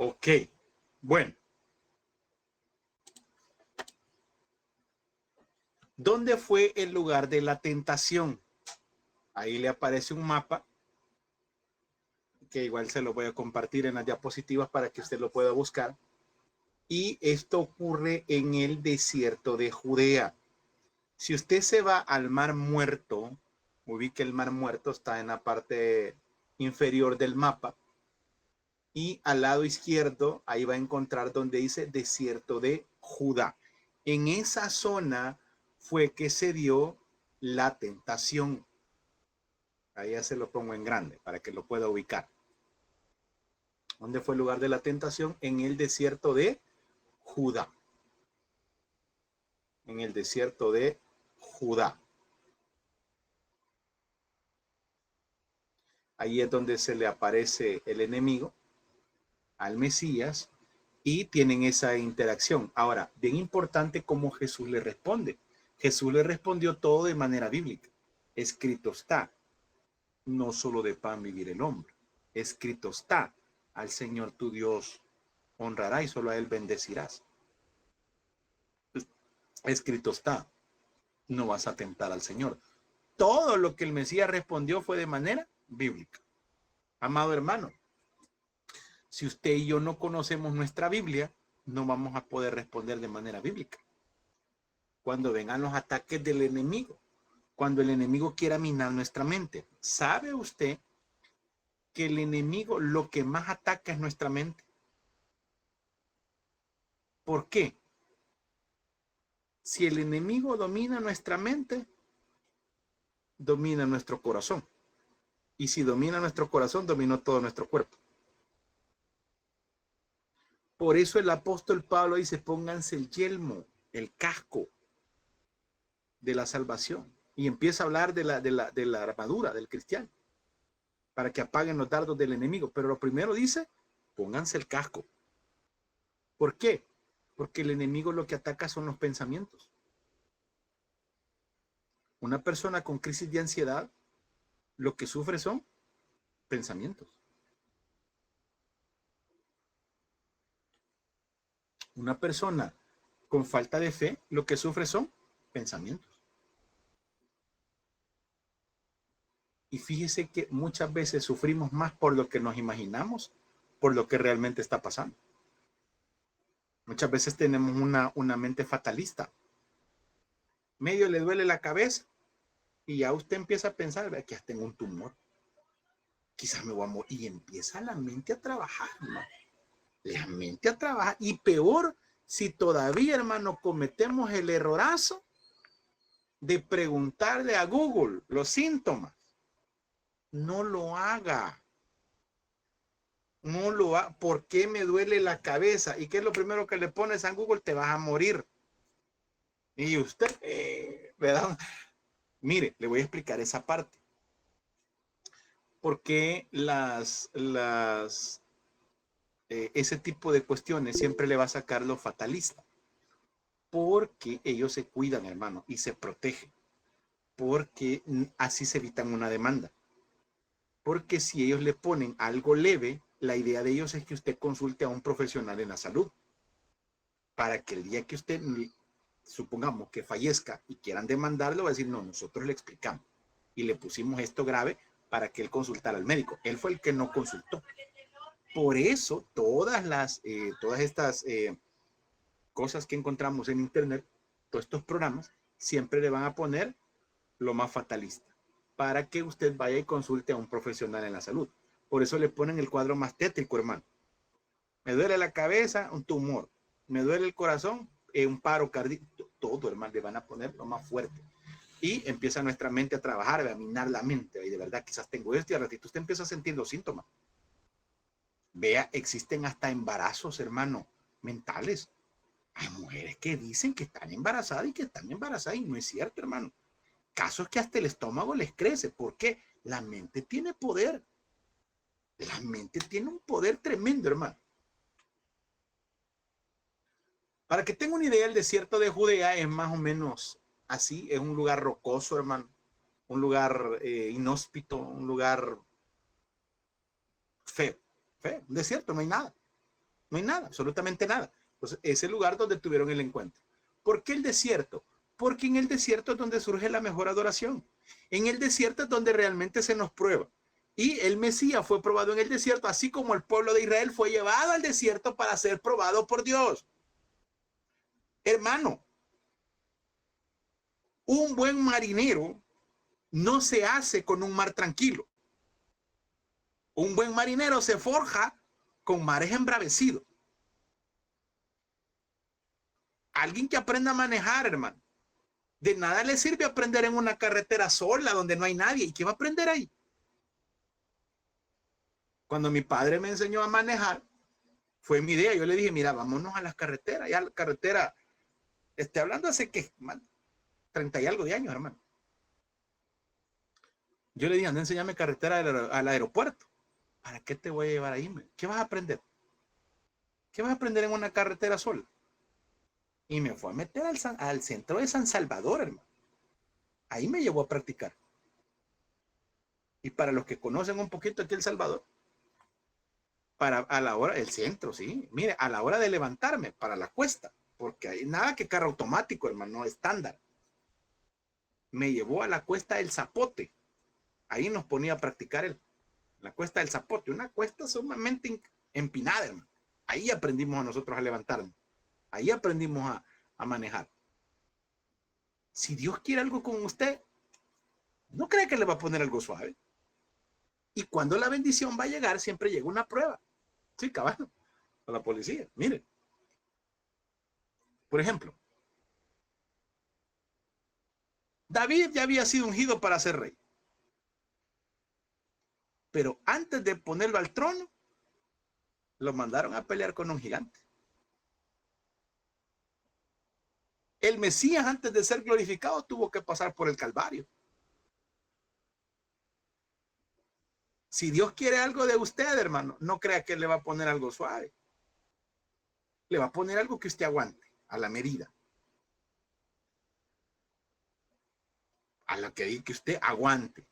Ok, bueno. ¿Dónde fue el lugar de la tentación? Ahí le aparece un mapa que igual se lo voy a compartir en las diapositivas para que usted lo pueda buscar. Y esto ocurre en el desierto de Judea. Si usted se va al Mar Muerto, ubique el Mar Muerto, está en la parte inferior del mapa. Y al lado izquierdo, ahí va a encontrar donde dice desierto de Judá. En esa zona fue que se dio la tentación. Ahí ya se lo pongo en grande para que lo pueda ubicar. ¿Dónde fue el lugar de la tentación? En el desierto de Judá. En el desierto de Judá. Ahí es donde se le aparece el enemigo al Mesías y tienen esa interacción. Ahora, bien importante cómo Jesús le responde. Jesús le respondió todo de manera bíblica. Escrito está, no solo de pan vivir el hombre. Escrito está, al Señor tu Dios honrará y solo a él bendecirás. Escrito está, no vas a tentar al Señor. Todo lo que el Mesías respondió fue de manera bíblica. Amado hermano, si usted y yo no conocemos nuestra Biblia, no vamos a poder responder de manera bíblica. Cuando vengan los ataques del enemigo, cuando el enemigo quiera minar nuestra mente, ¿sabe usted que el enemigo lo que más ataca es nuestra mente? ¿Por qué? Si el enemigo domina nuestra mente, domina nuestro corazón. Y si domina nuestro corazón, dominó todo nuestro cuerpo. Por eso el apóstol Pablo dice, pónganse el yelmo, el casco de la salvación. Y empieza a hablar de la armadura del cristiano, para que apaguen los dardos del enemigo. Pero lo primero dice, pónganse el casco. ¿Por qué? Porque el enemigo lo que ataca son los pensamientos. Una persona con crisis de ansiedad, lo que sufre son pensamientos. Una persona con falta de fe, lo que sufre son pensamientos. Y fíjese que muchas veces sufrimos más por lo que nos imaginamos, por lo que realmente está pasando. Muchas veces tenemos una mente fatalista. Medio le duele la cabeza y ya usted empieza a pensar, vea que ya tengo un tumor. Quizás me voy a morir. Y empieza la mente a trabajar, ¿no? La mente a trabajar. Y peor, si todavía, hermano, cometemos el errorazo de preguntarle a Google los síntomas. No lo haga. No lo haga. ¿Por qué me duele la cabeza? ¿Y qué es lo primero que le pones a Google? Te vas a morir. Y usted, ¿verdad? Mire, le voy a explicar esa parte. Porque ese tipo de cuestiones siempre le va a sacar lo fatalista. Porque ellos se cuidan, hermano, y se protegen. Porque así se evitan una demanda. Porque si ellos le ponen algo leve, la idea de ellos es que usted consulte a un profesional en la salud. Para que el día que usted, supongamos que fallezca y quieran demandarlo, va a decir, no, nosotros le explicamos. Y le pusimos esto grave para que él consultara al médico. Él fue el que no consultó. Por eso, todas estas cosas que encontramos en internet, todos estos programas, siempre le van a poner lo más fatalista, para que usted vaya y consulte a un profesional en la salud. Por eso le ponen el cuadro más tétrico, hermano. Me duele la cabeza, un tumor. Me duele el corazón, un paro cardíaco. Todo, hermano, le van a poner lo más fuerte. Y empieza nuestra mente a trabajar, a minar la mente. Y de verdad, quizás tengo esto y al ratito usted empieza a sentir los síntomas. Vea, existen hasta embarazos, hermano, mentales. Hay mujeres que dicen que están embarazadas y que están embarazadas y no es cierto, hermano. Casos que hasta el estómago les crece. ¿Por qué? La mente tiene poder. La mente tiene un poder tremendo, hermano. Para que tenga una idea, el desierto de Judea es más o menos así. Es un lugar rocoso, hermano. Un lugar inhóspito, un lugar feo. Feo, un desierto, no hay nada. No hay nada, absolutamente nada. Entonces, es el lugar donde tuvieron el encuentro. ¿Por qué el desierto? Porque en el desierto es donde surge la mejor adoración. En el desierto es donde realmente se nos prueba. Y el Mesías fue probado en el desierto, así como el pueblo de Israel fue llevado al desierto para ser probado por Dios. Hermano, un buen marinero no se hace con un mar tranquilo. Un buen marinero se forja con mares embravecidos. Alguien que aprenda a manejar, hermano. De nada le sirve aprender en una carretera sola donde no hay nadie. ¿Y qué va a aprender ahí? Cuando mi padre me enseñó a manejar, fue mi idea. Yo le dije, mira, vámonos a las carreteras. Ya la carretera, hablando hace que 30 y algo de años, hermano. Yo le dije, anda, enséñame carretera al aeropuerto. ¿Para qué te voy a llevar ahí? ¿Qué vas a aprender? ¿Qué vas a aprender en una carretera sola? Y me fue a meter al centro de San Salvador, hermano. Ahí me llevó a practicar. Y para los que conocen un poquito aquí El Salvador, a la hora, el centro, sí. Mire, a la hora de levantarme para la cuesta, porque hay nada que carro automático, hermano, estándar. Me llevó a la cuesta del Zapote. Ahí nos ponía a practicar la cuesta del Zapote, una cuesta sumamente empinada, hermano. Ahí aprendimos a nosotros a levantarnos. Ahí aprendimos a manejar. Si Dios quiere algo con usted, no cree que le va a poner algo suave. Y cuando la bendición va a llegar, siempre llega una prueba. Sí, caballo, a la policía. Mire. Por ejemplo, David ya había sido ungido para ser rey. Pero antes de ponerlo al trono, lo mandaron a pelear con un gigante. El Mesías, antes de ser glorificado, tuvo que pasar por el Calvario. Si Dios quiere algo de usted, hermano, no crea que le va a poner algo suave. Le va a poner algo que usted aguante, a la medida. A la que usted aguante.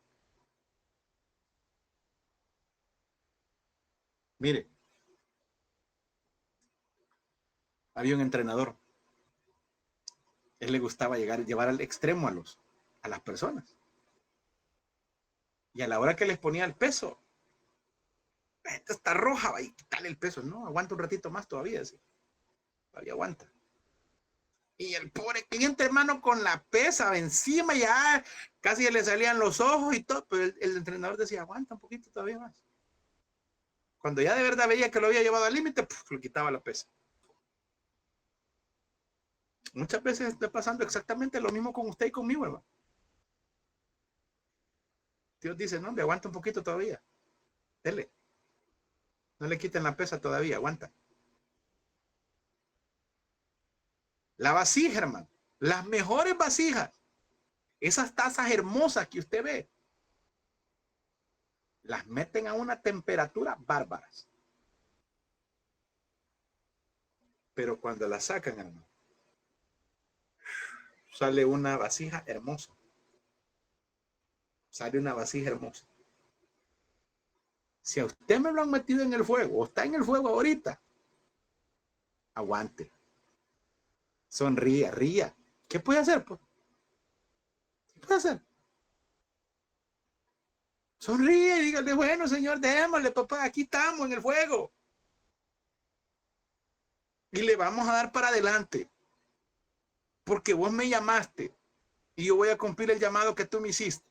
Mire, había un entrenador. Él le gustaba llevar al extremo a las personas. Y a la hora que les ponía el peso, esta está roja, va y quitarle el peso. No, aguanta un ratito más todavía. ¿Sí? Todavía aguanta. Y el pobre cliente, hermano, con la pesa encima, ya casi le salían los ojos y todo. Pero el entrenador decía, aguanta un poquito todavía más. Cuando ya de verdad veía que lo había llevado al límite, le quitaba la pesa. Muchas veces está pasando exactamente lo mismo con usted y conmigo, hermano. Dios dice, no, me aguanta un poquito todavía. Dele. No le quiten la pesa todavía, aguanta. La vasija, hermano. Las mejores vasijas. Esas tazas hermosas que usted ve. Las meten a una temperatura bárbaras. Pero cuando las sacan, hermano, sale una vasija hermosa. Sale una vasija hermosa. Si a usted me lo han metido en el fuego, o está en el fuego ahorita, aguante. Sonríe, ría. ¿Qué puede hacer? Pues? ¿Qué puede hacer? Sonríe y dígale, bueno, señor, démosle, papá, aquí estamos en el fuego. Y le vamos a dar para adelante. Porque vos me llamaste y yo voy a cumplir el llamado que tú me hiciste.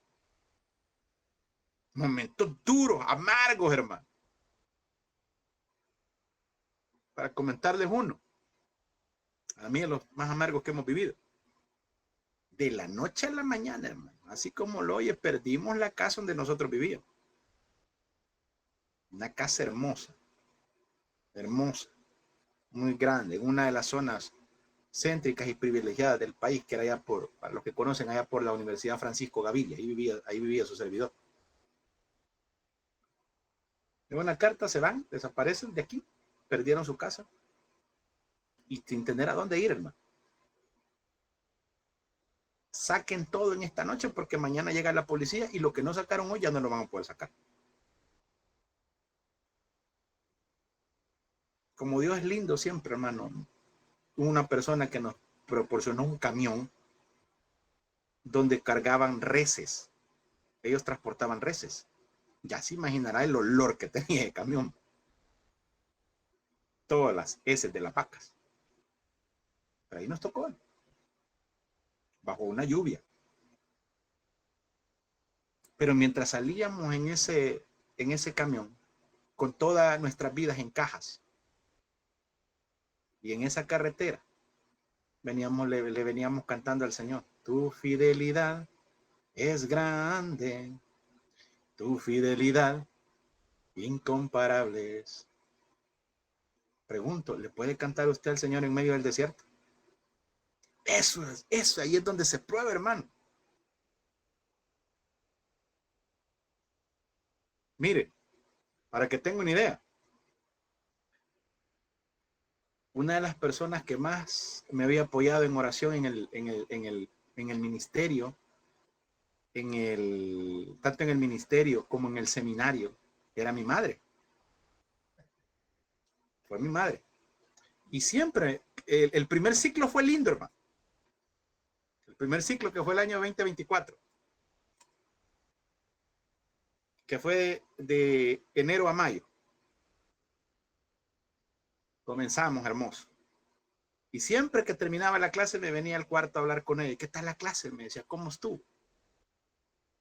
Momentos duros, amargos, hermano. Para comentarles uno. A mí los más amargos que hemos vivido. De la noche a la mañana, hermano. Así como lo oye, perdimos la casa donde nosotros vivíamos. Una casa hermosa. Hermosa. Muy grande. En una de las zonas céntricas y privilegiadas del país, que era allá para los que conocen, allá por la Universidad Francisco Gaviria. Ahí vivía su servidor. De una carta se van, desaparecen de aquí, perdieron su casa y sin tener a dónde ir, hermano. Saquen todo en esta noche porque mañana llega la policía y lo que no sacaron hoy ya no lo van a poder sacar. como Dios es lindo siempre, hermano, una persona que nos proporcionó un camión donde cargaban reses. Ellos transportaban reses. Ya se imaginará el olor que tenía el camión. Todas las heces de las vacas. Pero ahí nos tocó. Bajo una lluvia. Pero mientras salíamos en ese camión, con todas nuestras vidas en cajas, y en esa carretera, le veníamos cantando al Señor: tu fidelidad es grande, tu fidelidad incomparable es. Pregunto, ¿le puede cantar usted al Señor en medio del desierto? Eso, ahí es donde se prueba, hermano. Mire, para que tenga una idea, una de las personas que más me había apoyado en oración en el ministerio, tanto en el ministerio como en el seminario, era mi madre. Fue mi madre. Y siempre, el primer ciclo fue lindo, hermano. El primer ciclo, que fue el año 2024. Que fue de enero a mayo. Comenzamos, hermoso. Y siempre que terminaba la clase me venía al cuarto a hablar con ella. ¿Qué tal la clase? Me decía, ¿cómo estuvo?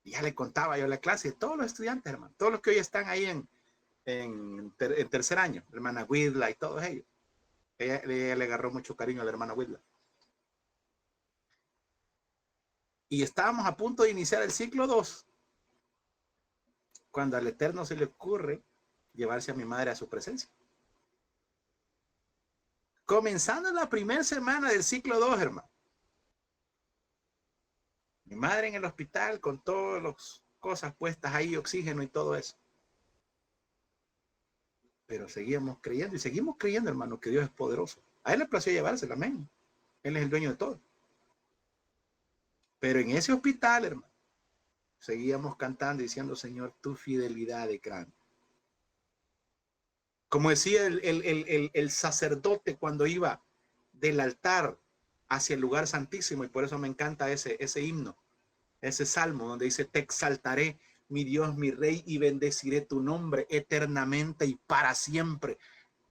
Y ya le contaba yo la clase. Todos los estudiantes, hermano. Todos los que hoy están ahí en tercer año. La hermana Widla y todos ellos. Ella le agarró mucho cariño a la hermana Widla. Y estábamos a punto de iniciar el ciclo 2. Cuando al Eterno se le ocurre llevarse a mi madre a su presencia. Comenzando la primera semana del ciclo 2, hermano. Mi madre en el hospital con todas las cosas puestas ahí, oxígeno y todo eso. Pero seguíamos creyendo y seguimos creyendo, hermano, que Dios es poderoso. A Él le plació llevársela, amén. Él es el dueño de todo. Pero en ese hospital, hermano, seguíamos cantando y diciendo, Señor, tu fidelidad es grande. Como decía el sacerdote cuando iba del altar hacia el lugar santísimo, y por eso me encanta ese himno, ese salmo donde dice, te exaltaré, mi Dios, mi Rey, y bendeciré tu nombre eternamente y para siempre.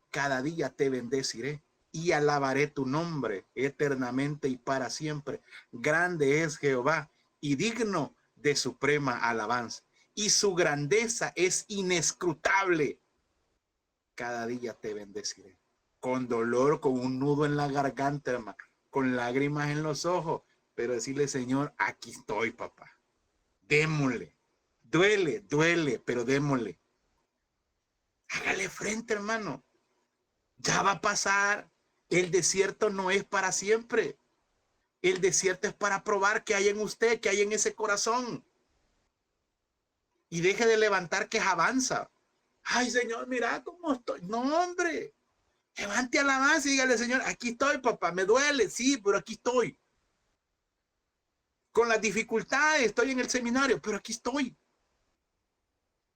Cada día te bendeciré y alabaré tu nombre eternamente y para siempre. Grande es Jehová y digno de suprema alabanza, y su grandeza es inescrutable. Cada día te bendeciré. Con dolor, con un nudo en la garganta, hermano, con lágrimas en los ojos, pero decirle, Señor, aquí estoy, papá. Démosle. Duele, pero démosle. Hágale frente, hermano. Ya va a pasar. El desierto no es para siempre. El desierto es para probar qué hay en usted, qué hay en ese corazón. Y deje de levantar que avanza. Ay, Señor, mira cómo estoy. No, hombre. Levante alabanza y dígale, Señor, aquí estoy, papá. Me duele, sí, pero aquí estoy. Con las dificultades, estoy en el seminario, pero aquí estoy.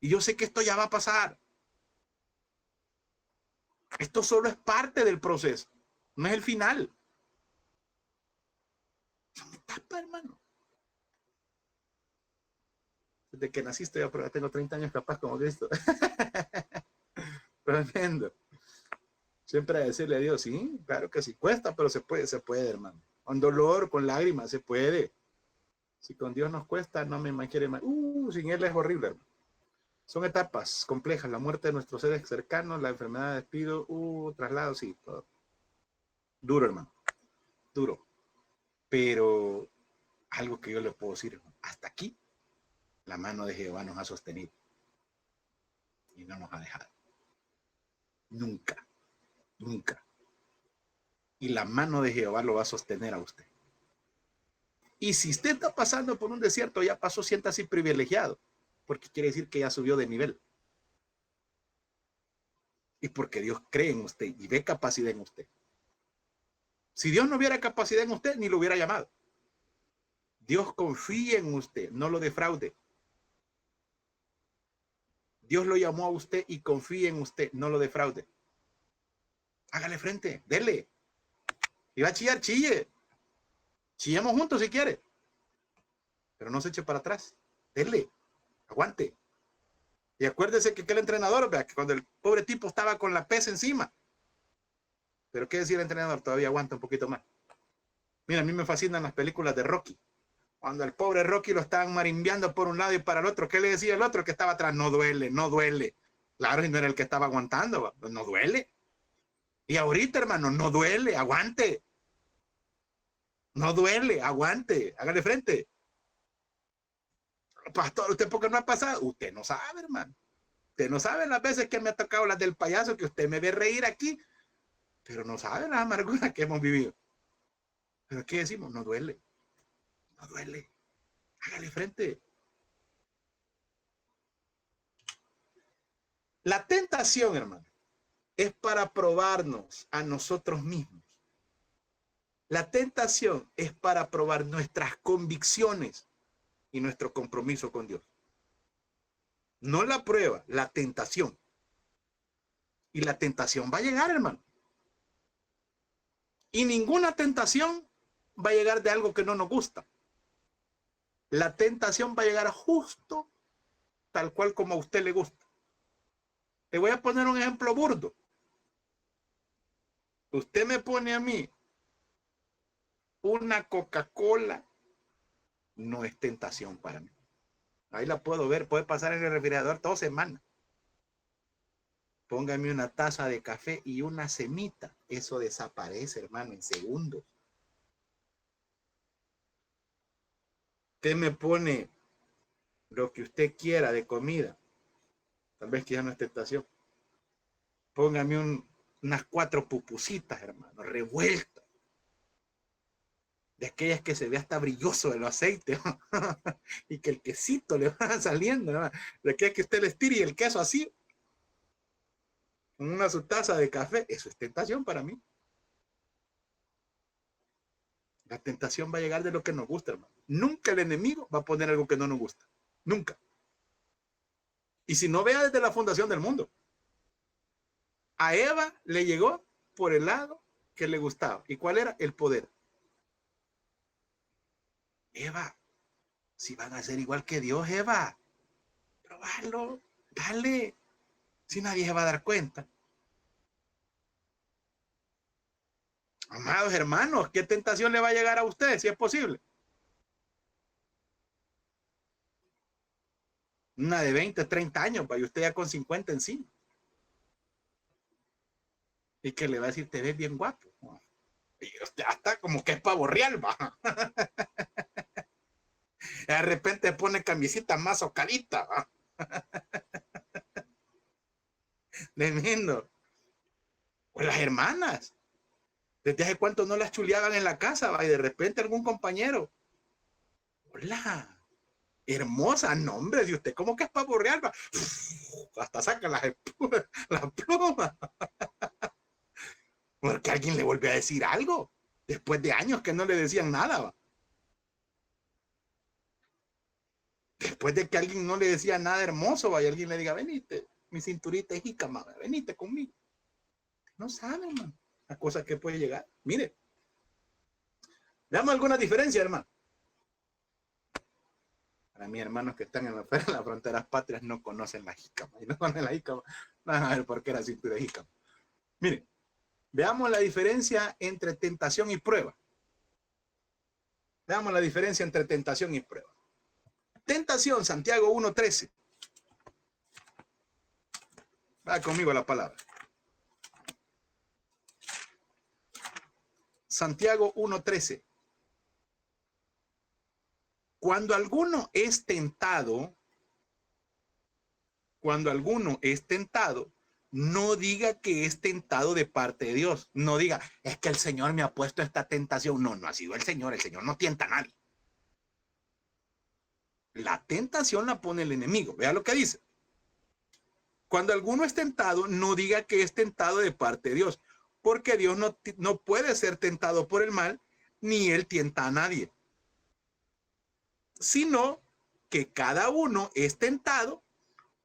Y yo sé que esto ya va a pasar. Esto solo es parte del proceso. No es el final. Es una etapa, hermano. Desde que naciste, yo tengo 30 años capaz como Cristo. Tremendo. Siempre a decirle a Dios, sí, claro que sí, cuesta, pero se puede, hermano. Con dolor, con lágrimas, se puede. Si con Dios nos cuesta, no me imagino más. Sin Él es horrible, hermano. Son etapas complejas, la muerte de nuestros seres cercanos, la enfermedad de despido, traslado, sí, todo. Duro, hermano, duro. Pero algo que yo le puedo decir, hermano, hasta aquí, la mano de Jehová nos ha sostenido y no nos ha dejado. Nunca, nunca. Y la mano de Jehová lo va a sostener a usted. Y si usted está pasando por un desierto, ya pasó, siéntase privilegiado, porque quiere decir que ya subió de nivel. Y porque Dios cree en usted y ve capacidad en usted. Si Dios no hubiera capacidad en usted, ni lo hubiera llamado. Dios confía en usted, no lo defraude. Dios lo llamó a usted y confía en usted, no lo defraude. Hágale frente, dele. Y va a chillar, chille. Chillemos juntos si quiere. Pero no se eche para atrás. Dele. Aguante. Y acuérdese que aquel entrenador, vea, que cuando el pobre tipo estaba con la pesa encima. Pero qué decir el entrenador, todavía aguanta un poquito más. Mira, a mí me fascinan las películas de Rocky. Cuando el pobre Rocky lo estaban marimbeando por un lado y para el otro, ¿qué le decía el otro que estaba atrás? No duele, no duele. Claro, y no era el que estaba aguantando, no duele. Y ahorita, hermano, no duele, aguante. No duele, aguante, hágale frente. Pastor, ¿usted por qué no ha pasado? Usted no sabe, hermano. Usted no sabe las veces que me ha tocado las del payaso, que usted me ve reír aquí, pero no sabe las amarguras que hemos vivido. Pero ¿qué decimos? No duele. No duele. Hágale frente. La tentación, hermano, es para probarnos a nosotros mismos. La tentación es para probar nuestras convicciones y nuestro compromiso con Dios. No la prueba, la tentación. Y la tentación va a llegar, hermano. Y ninguna tentación va a llegar de algo que no nos gusta. La tentación va a llegar justo tal cual como a usted le gusta. Le voy a poner un ejemplo burdo. Usted me pone a mí una Coca-Cola, no es tentación para mí. Ahí la puedo ver, puede pasar en el refrigerador toda semana. Póngame una taza de café y una semita. Eso desaparece, hermano, en segundos. Usted me pone lo que usted quiera de comida. Tal vez que ya no es tentación. Póngame unas 4 pupusitas, hermano, revueltas. De aquellas que se ve hasta brilloso el aceite, ¿no? Y que el quesito le va saliendo, ¿no? De aquellas que usted le estira y el queso así, con una su taza de café. Eso es tentación para mí. La tentación va a llegar de lo que nos gusta, hermano. Nunca el enemigo va a poner algo que no nos gusta. Nunca. Y si no, vea desde la fundación del mundo. A Eva le llegó por el lado que le gustaba. ¿Y cuál era? El poder. Eva, si van a ser igual que Dios, Eva, probarlo, dale. Si nadie se va a dar cuenta. Amados hermanos, ¿qué tentación le va a llegar a usted, si es posible? Una de 20, 30 años, y usted ya con 50 encima. Y que le va a decir, te ves bien guapo. Y usted hasta como que es pavo real, va. De repente pone camisita más socadita, va. Tremendo. Pues las hermanas. ¿Desde hace cuánto no las chuleaban en la casa, va? Y de repente algún compañero. Hola. Hermosa, no, hombre, si usted como que es pavo real, va. Hasta saca la pluma. Porque alguien le volvió a decir algo. Después de años que no le decían nada, va. Después de que alguien no le decía nada hermoso, va, y alguien le diga, venite, mi cinturita es jícama, venite conmigo. No sabe, man, la cosa que puede llegar. Mire, veamos alguna diferencia, hermano. Para mis hermanos que están en las fronteras patrias no conocen la jícama. Y no conocen la jícama, van a ver por qué era cintura de jícama. Mire, veamos la diferencia entre tentación y prueba. Veamos la diferencia entre tentación y prueba. Tentación, Santiago 1:13. Va conmigo la palabra. Santiago 1:13. Cuando alguno es tentado, no diga que es tentado de parte de Dios. No diga, es que el Señor me ha puesto esta tentación. No, no ha sido el Señor no tienta a nadie. La tentación la pone el enemigo. Vea lo que dice. Cuando alguno es tentado, no diga que es tentado de parte de Dios, porque Dios no puede ser tentado por el mal, ni él tienta a nadie. Sino que cada uno es tentado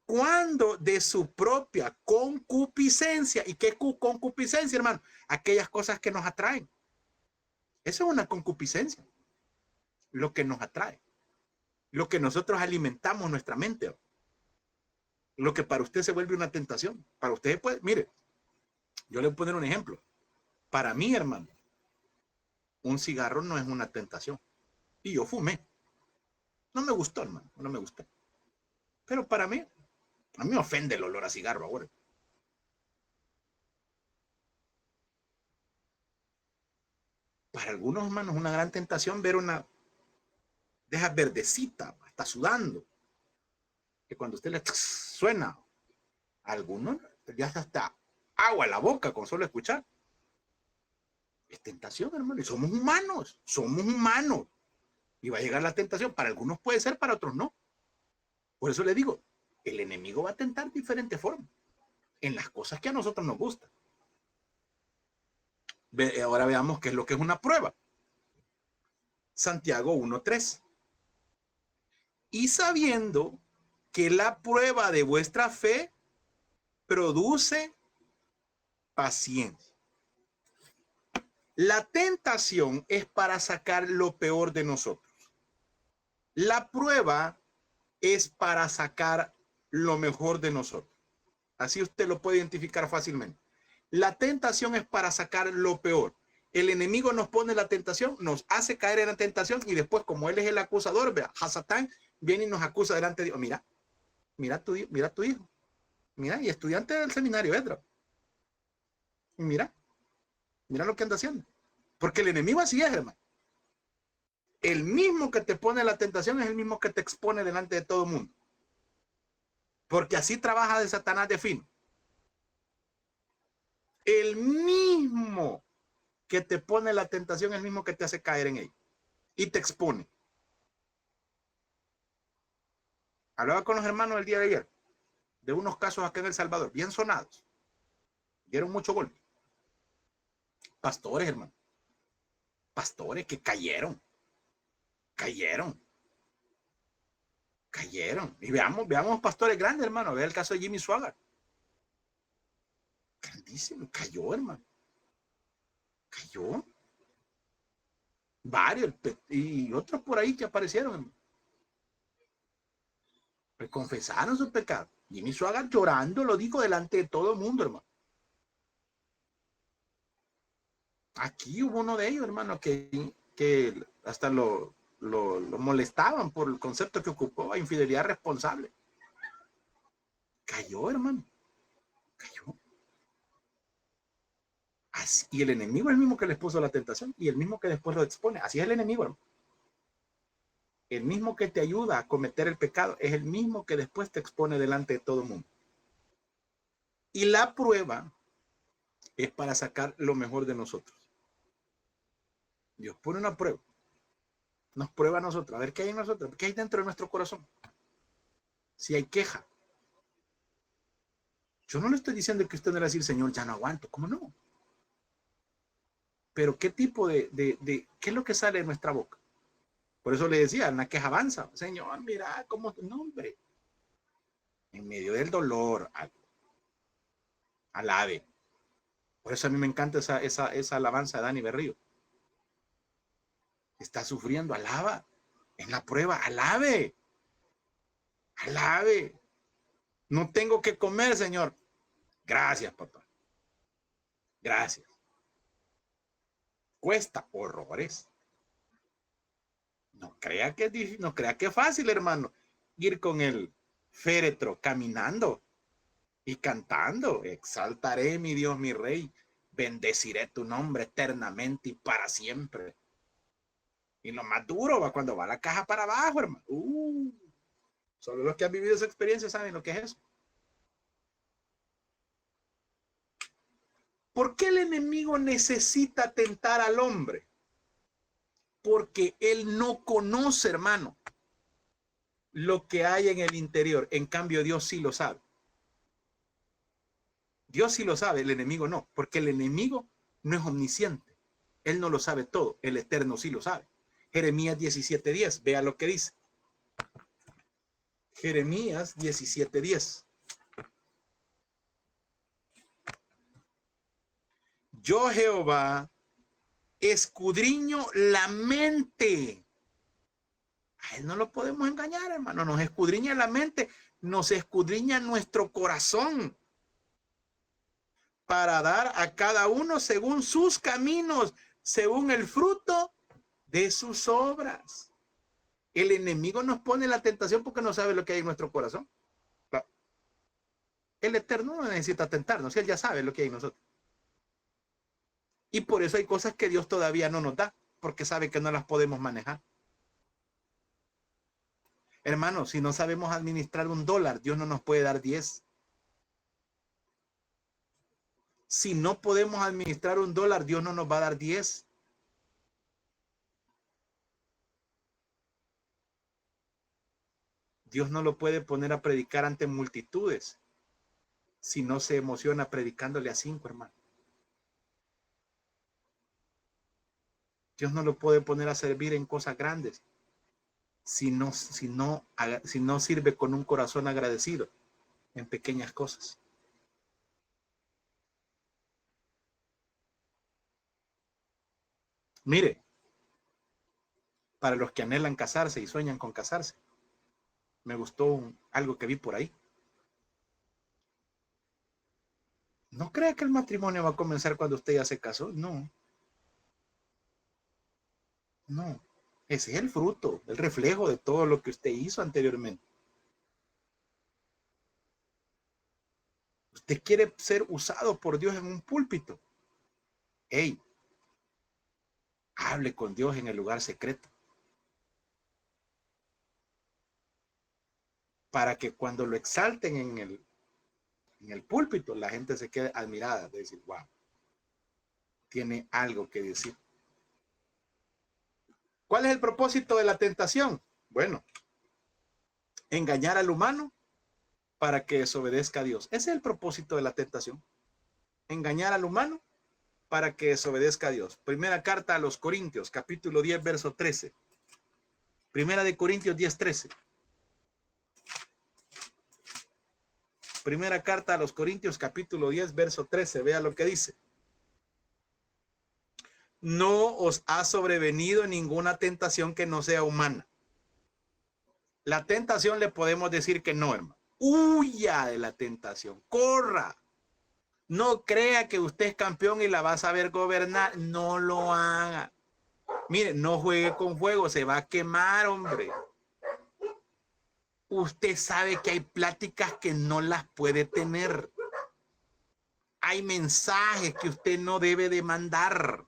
cuando de su propia concupiscencia. ¿Y qué concupiscencia, hermano? Aquellas cosas que nos atraen. Eso es una concupiscencia. Lo que nos atrae. Lo que nosotros alimentamos nuestra mente. Lo que para usted se vuelve una tentación. Para usted puede, mire, yo le voy a poner un ejemplo. Para mí, hermano, un cigarro no es una tentación. Y yo fumé. No me gustó, hermano, no me gustó. Pero para mí, a mí me ofende el olor a cigarro ahora. Para algunos, hermanos, es una gran tentación ver una deja verdecita, está sudando. Que cuando usted le suena a algunos, ya hasta agua en la boca con solo escuchar. Es tentación, hermano. Y somos humanos, somos humanos. Y va a llegar la tentación. Para algunos puede ser, para otros no. Por eso le digo, el enemigo va a tentar diferentes formas en las cosas que a nosotros nos gustan. Ahora veamos qué es lo que es una prueba. Santiago 1:3. Y sabiendo que la prueba de vuestra fe produce paciencia. La tentación es para sacar lo peor de nosotros. La prueba es para sacar lo mejor de nosotros. Así usted lo puede identificar fácilmente. La tentación es para sacar lo peor. El enemigo nos pone la tentación, nos hace caer en la tentación y después, como él es el acusador, vea, Hasatán viene y nos acusa delante de Dios. Mira tu hijo. Mira, y estudiante del seminario, Edra. Mira lo que anda haciendo. Porque el enemigo así es, hermano. El mismo que te pone la tentación es el mismo que te expone delante de todo el mundo. Porque así trabaja de Satanás de fino. El mismo que te pone la tentación es el mismo que te hace caer en ella. Y te expone. Hablaba con los hermanos el día de ayer de unos casos acá en El Salvador, bien sonados. Dieron mucho golpe. Pastores, hermano. Pastores que cayeron. Y veamos pastores grandes, hermano. Vea el caso de Jimmy Swaggart. Grandísimo. Cayó, hermano. Cayó. Varios. Y otros por ahí que aparecieron, hermano. Pues confesaron su pecado. Jimmy Swaggart llorando lo dijo delante de todo el mundo, hermano. Aquí hubo uno de ellos, hermano, que hasta lo molestaban por el concepto que ocupó, a infidelidad responsable. Cayó, hermano. Cayó. Así, y el enemigo es el mismo que les puso la tentación y el mismo que después lo expone. Así es el enemigo, hermano. El mismo que te ayuda a cometer el pecado es el mismo que después te expone delante de todo el mundo. Y la prueba es para sacar lo mejor de nosotros. Dios pone una prueba. Nos prueba a nosotros. A ver qué hay en nosotros. ¿Qué hay dentro de nuestro corazón? Si hay queja. Yo no le estoy diciendo que usted no le va a decir, Señor, ya no aguanto. ¿Cómo no? Pero ¿qué tipo qué es lo que sale de nuestra boca? Por eso le decía, una queja avanza. Señor, mira cómo, no, hombre. En medio del dolor, alabe. Por eso a mí me encanta esa alabanza de Dani Berrío. Está sufriendo, alaba. En la prueba, alabe. Alabe. No tengo que comer, Señor. Gracias, papá. Gracias. Cuesta horrores. No crea que es difícil, no crea que es fácil, hermano, ir con el féretro caminando y cantando. Exaltaré, mi Dios, mi Rey. Bendeciré tu nombre eternamente y para siempre. Y lo más duro va cuando va la caja para abajo, hermano. Solo los que han vivido esa experiencia saben lo que es eso. ¿Por qué el enemigo necesita tentar al hombre? Porque él no conoce, hermano, lo que hay en el interior. En cambio, Dios sí lo sabe. Dios sí lo sabe, el enemigo no. Porque el enemigo no es omnisciente. Él no lo sabe todo. El Eterno sí lo sabe. Jeremías 17:10, vea lo que dice. Jeremías 17:10. Yo, Jehová, escudriño la mente. A él no lo podemos engañar, hermano. Nos escudriña la mente, nos escudriña nuestro corazón para dar a cada uno según sus caminos, según el fruto de sus obras. El enemigo nos pone la tentación porque no sabe lo que hay en nuestro corazón. El Eterno no necesita tentarnos, él ya sabe lo que hay en nosotros. Y por eso hay cosas que Dios todavía no nos da, porque sabe que no las podemos manejar. Hermanos, si no sabemos administrar $1, Dios no nos puede dar 10. Si no podemos administrar $1, Dios no nos va a dar 10. Dios no lo puede poner a predicar ante multitudes si no se emociona predicándole a 5, hermano. Dios no lo puede poner a servir en cosas grandes si no sirve con un corazón agradecido en pequeñas cosas. Mire, para los que anhelan casarse y sueñan con casarse, me gustó algo que vi por ahí. No crea que el matrimonio va a comenzar cuando usted ya se casó. No. No. Ese es el fruto, el reflejo de todo lo que usted hizo anteriormente. Usted quiere ser usado por Dios en un púlpito. Hey, hable con Dios en el lugar secreto. Para que cuando lo exalten en el púlpito, la gente se quede admirada de decir, wow, tiene algo que decir. ¿Cuál es el propósito de la tentación? Bueno, engañar al humano para que desobedezca a Dios. Ese es el propósito de la tentación. Engañar al humano para que desobedezca a Dios. Primera carta a los Corintios, capítulo 10, verso 13. Primera de Corintios 10, 13. Primera carta a los Corintios, capítulo 10, verso 13. Vea lo que dice. No os ha sobrevenido ninguna tentación que no sea humana. La tentación le podemos decir que no, hermano. Huya de la tentación. Corra. No crea que usted es campeón y la va a saber gobernar. No lo haga. Mire, no juegue con fuego. Se va a quemar, hombre. Usted sabe que hay pláticas que no las puede tener. Hay mensajes que usted no debe de mandar.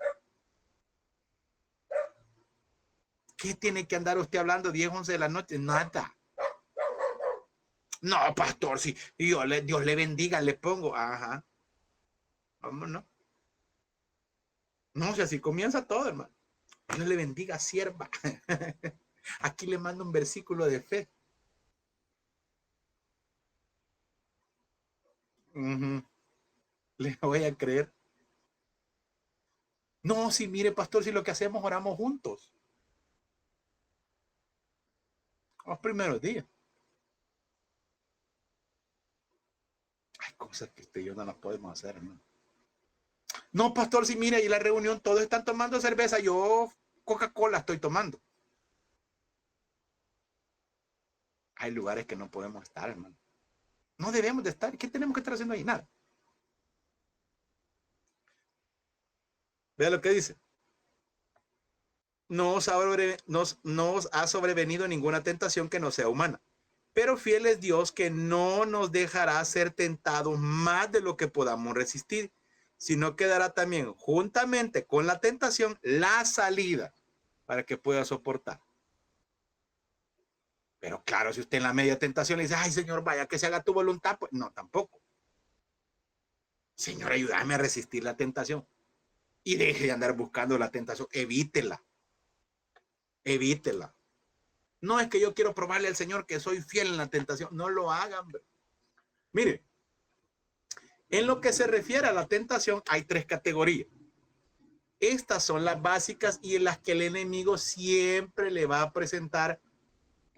¿Qué tiene que andar usted hablando 10, 11 de la noche? Nada. No, pastor, si Dios le bendiga, le pongo. Ajá. Vámonos. No, si así comienza todo, hermano. Dios le bendiga, sierva. Aquí le mando un versículo de fe. Le voy a creer. No, si mire, pastor, si lo que hacemos oramos juntos. Los primeros días. Hay cosas que usted y yo no las podemos hacer, hermano. No, pastor, si mire, y la reunión todos están tomando cerveza, yo Coca-Cola estoy tomando. Hay lugares que no podemos estar, hermano. No debemos de estar. ¿Qué tenemos que estar haciendo ahí? Nada. Vea lo que dice. No os ha sobrevenido ninguna tentación que no sea humana. Pero fiel es Dios, que no nos dejará ser tentados más de lo que podamos resistir, sino que dará también juntamente con la tentación la salida para que pueda soportar. Pero claro, si usted en la media tentación le dice, ay, Señor, vaya que se haga tu voluntad, pues no, tampoco. Señor, ayúdame a resistir la tentación. Y deje de andar buscando la tentación. Evítela. Evítela. No es que yo quiero probarle al Señor que soy fiel en la tentación. No lo hagan. Mire, en lo que se refiere a la tentación, hay 3 categorías. Estas son las básicas y en las que el enemigo siempre le va a presentar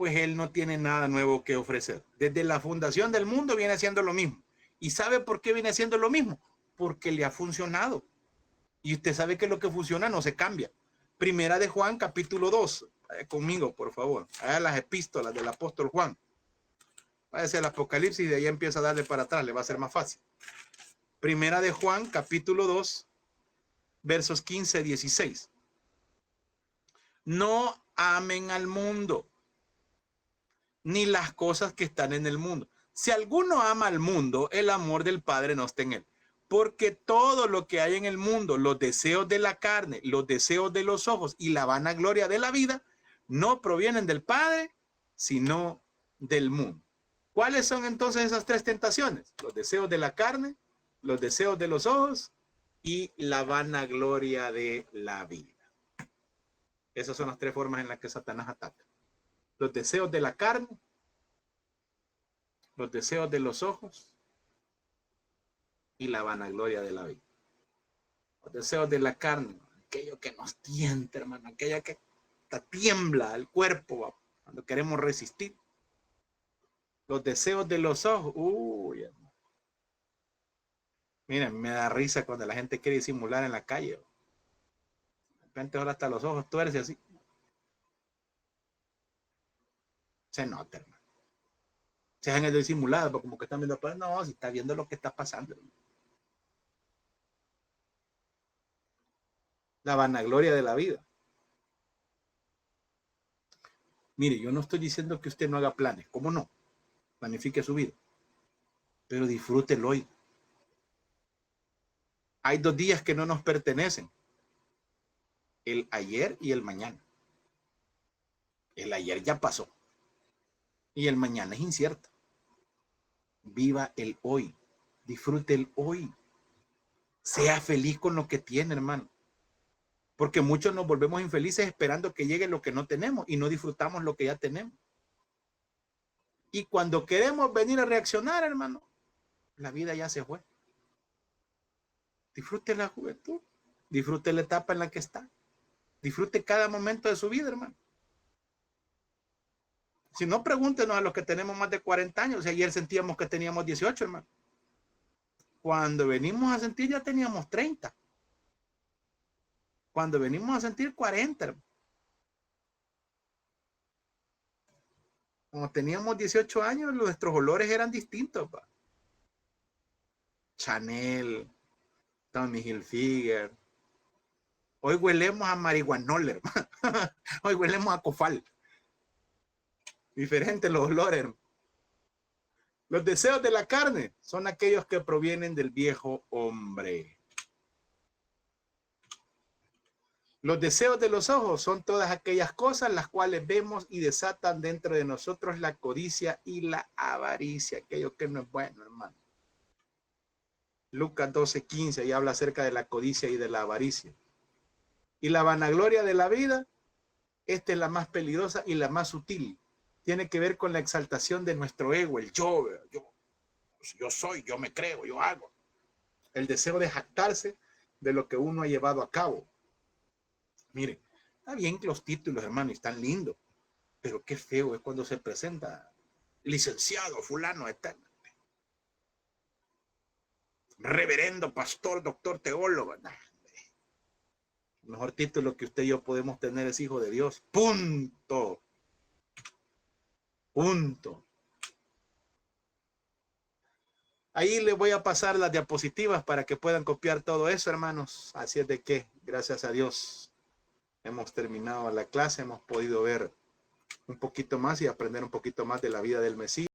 pues él no tiene nada nuevo que ofrecer. Desde la fundación del mundo viene haciendo lo mismo. ¿Y sabe por qué viene haciendo lo mismo? Porque le ha funcionado. Y usted sabe que lo que funciona no se cambia. Primera de Juan, capítulo 2. Vaya conmigo, por favor. Haga las epístolas del apóstol Juan. Váyase al Apocalipsis y de ahí empieza a darle para atrás. Le va a ser más fácil. Primera de Juan, capítulo 2, versos 15 y 16. No amen al mundo, ni las cosas que están en el mundo. Si alguno ama al mundo, el amor del Padre no está en él. Porque todo lo que hay en el mundo, los deseos de la carne, los deseos de los ojos y la vanagloria de la vida, no provienen del Padre, sino del mundo. ¿Cuáles son entonces esas tres tentaciones? Los deseos de la carne, los deseos de los ojos y la vanagloria de la vida. Esas son las tres formas en las que Satanás ataca. Los deseos de la carne, los deseos de los ojos y la vanagloria de la vida. Los deseos de la carne, aquello que nos tienta, hermano, aquello que tiembla el cuerpo cuando queremos resistir. Los deseos de los ojos, uy, hermano. Miren, me da risa cuando la gente quiere disimular en la calle. De repente ahora hasta los ojos tuerce así. Se nota, hermano. Se hacen el disimulado, pero como que están viendo, pero no, si está viendo lo que está pasando, hermano. La vanagloria de la vida. Mire, yo no estoy diciendo que usted no haga planes. ¿Cómo no? Planifique su vida. Pero disfrútelo hoy. Hay 2 días que no nos pertenecen. El ayer y el mañana. El ayer ya pasó. Y el mañana es incierto. Viva el hoy. Disfrute el hoy. Sea feliz con lo que tiene, hermano. Porque muchos nos volvemos infelices esperando que llegue lo que no tenemos y no disfrutamos lo que ya tenemos. Y cuando queremos venir a reaccionar, hermano, la vida ya se fue. Disfrute la juventud. Disfrute la etapa en la que está. Disfrute cada momento de su vida, hermano. Si no, pregúntenos a los que tenemos más de 40 años. Si ayer sentíamos que teníamos 18, hermano. Cuando venimos a sentir ya teníamos 30. Cuando venimos a sentir 40, hermano. Cuando teníamos 18 años, nuestros olores eran distintos. Pa. Chanel, Tommy Hilfiger. Hoy huelemos a marihuanol, hermano. Hoy huelemos a cofal. Diferentes los olores, hermano. Los deseos de la carne son aquellos que provienen del viejo hombre. Los deseos de los ojos son todas aquellas cosas las cuales vemos y desatan dentro de nosotros la codicia y la avaricia, aquello que no es bueno, hermano. Lucas 12:15 y habla acerca de la codicia y de la avaricia. Y la vanagloria de la vida, esta es la más peligrosa y la más sutil. Tiene que ver con la exaltación de nuestro ego, el yo soy, yo me creo, yo hago. El deseo de jactarse de lo que uno ha llevado a cabo. Mire, está bien que los títulos, hermano, están lindos, pero qué feo es cuando se presenta licenciado, fulano, eterno. Reverendo, pastor, doctor, teólogo. Nah, el mejor título que usted y yo podemos tener es hijo de Dios. Punto. Punto. Ahí les voy a pasar las diapositivas para que puedan copiar todo eso, hermanos. Así es de que, gracias a Dios, hemos terminado la clase, hemos podido ver un poquito más y aprender un poquito más de la vida del Mesías.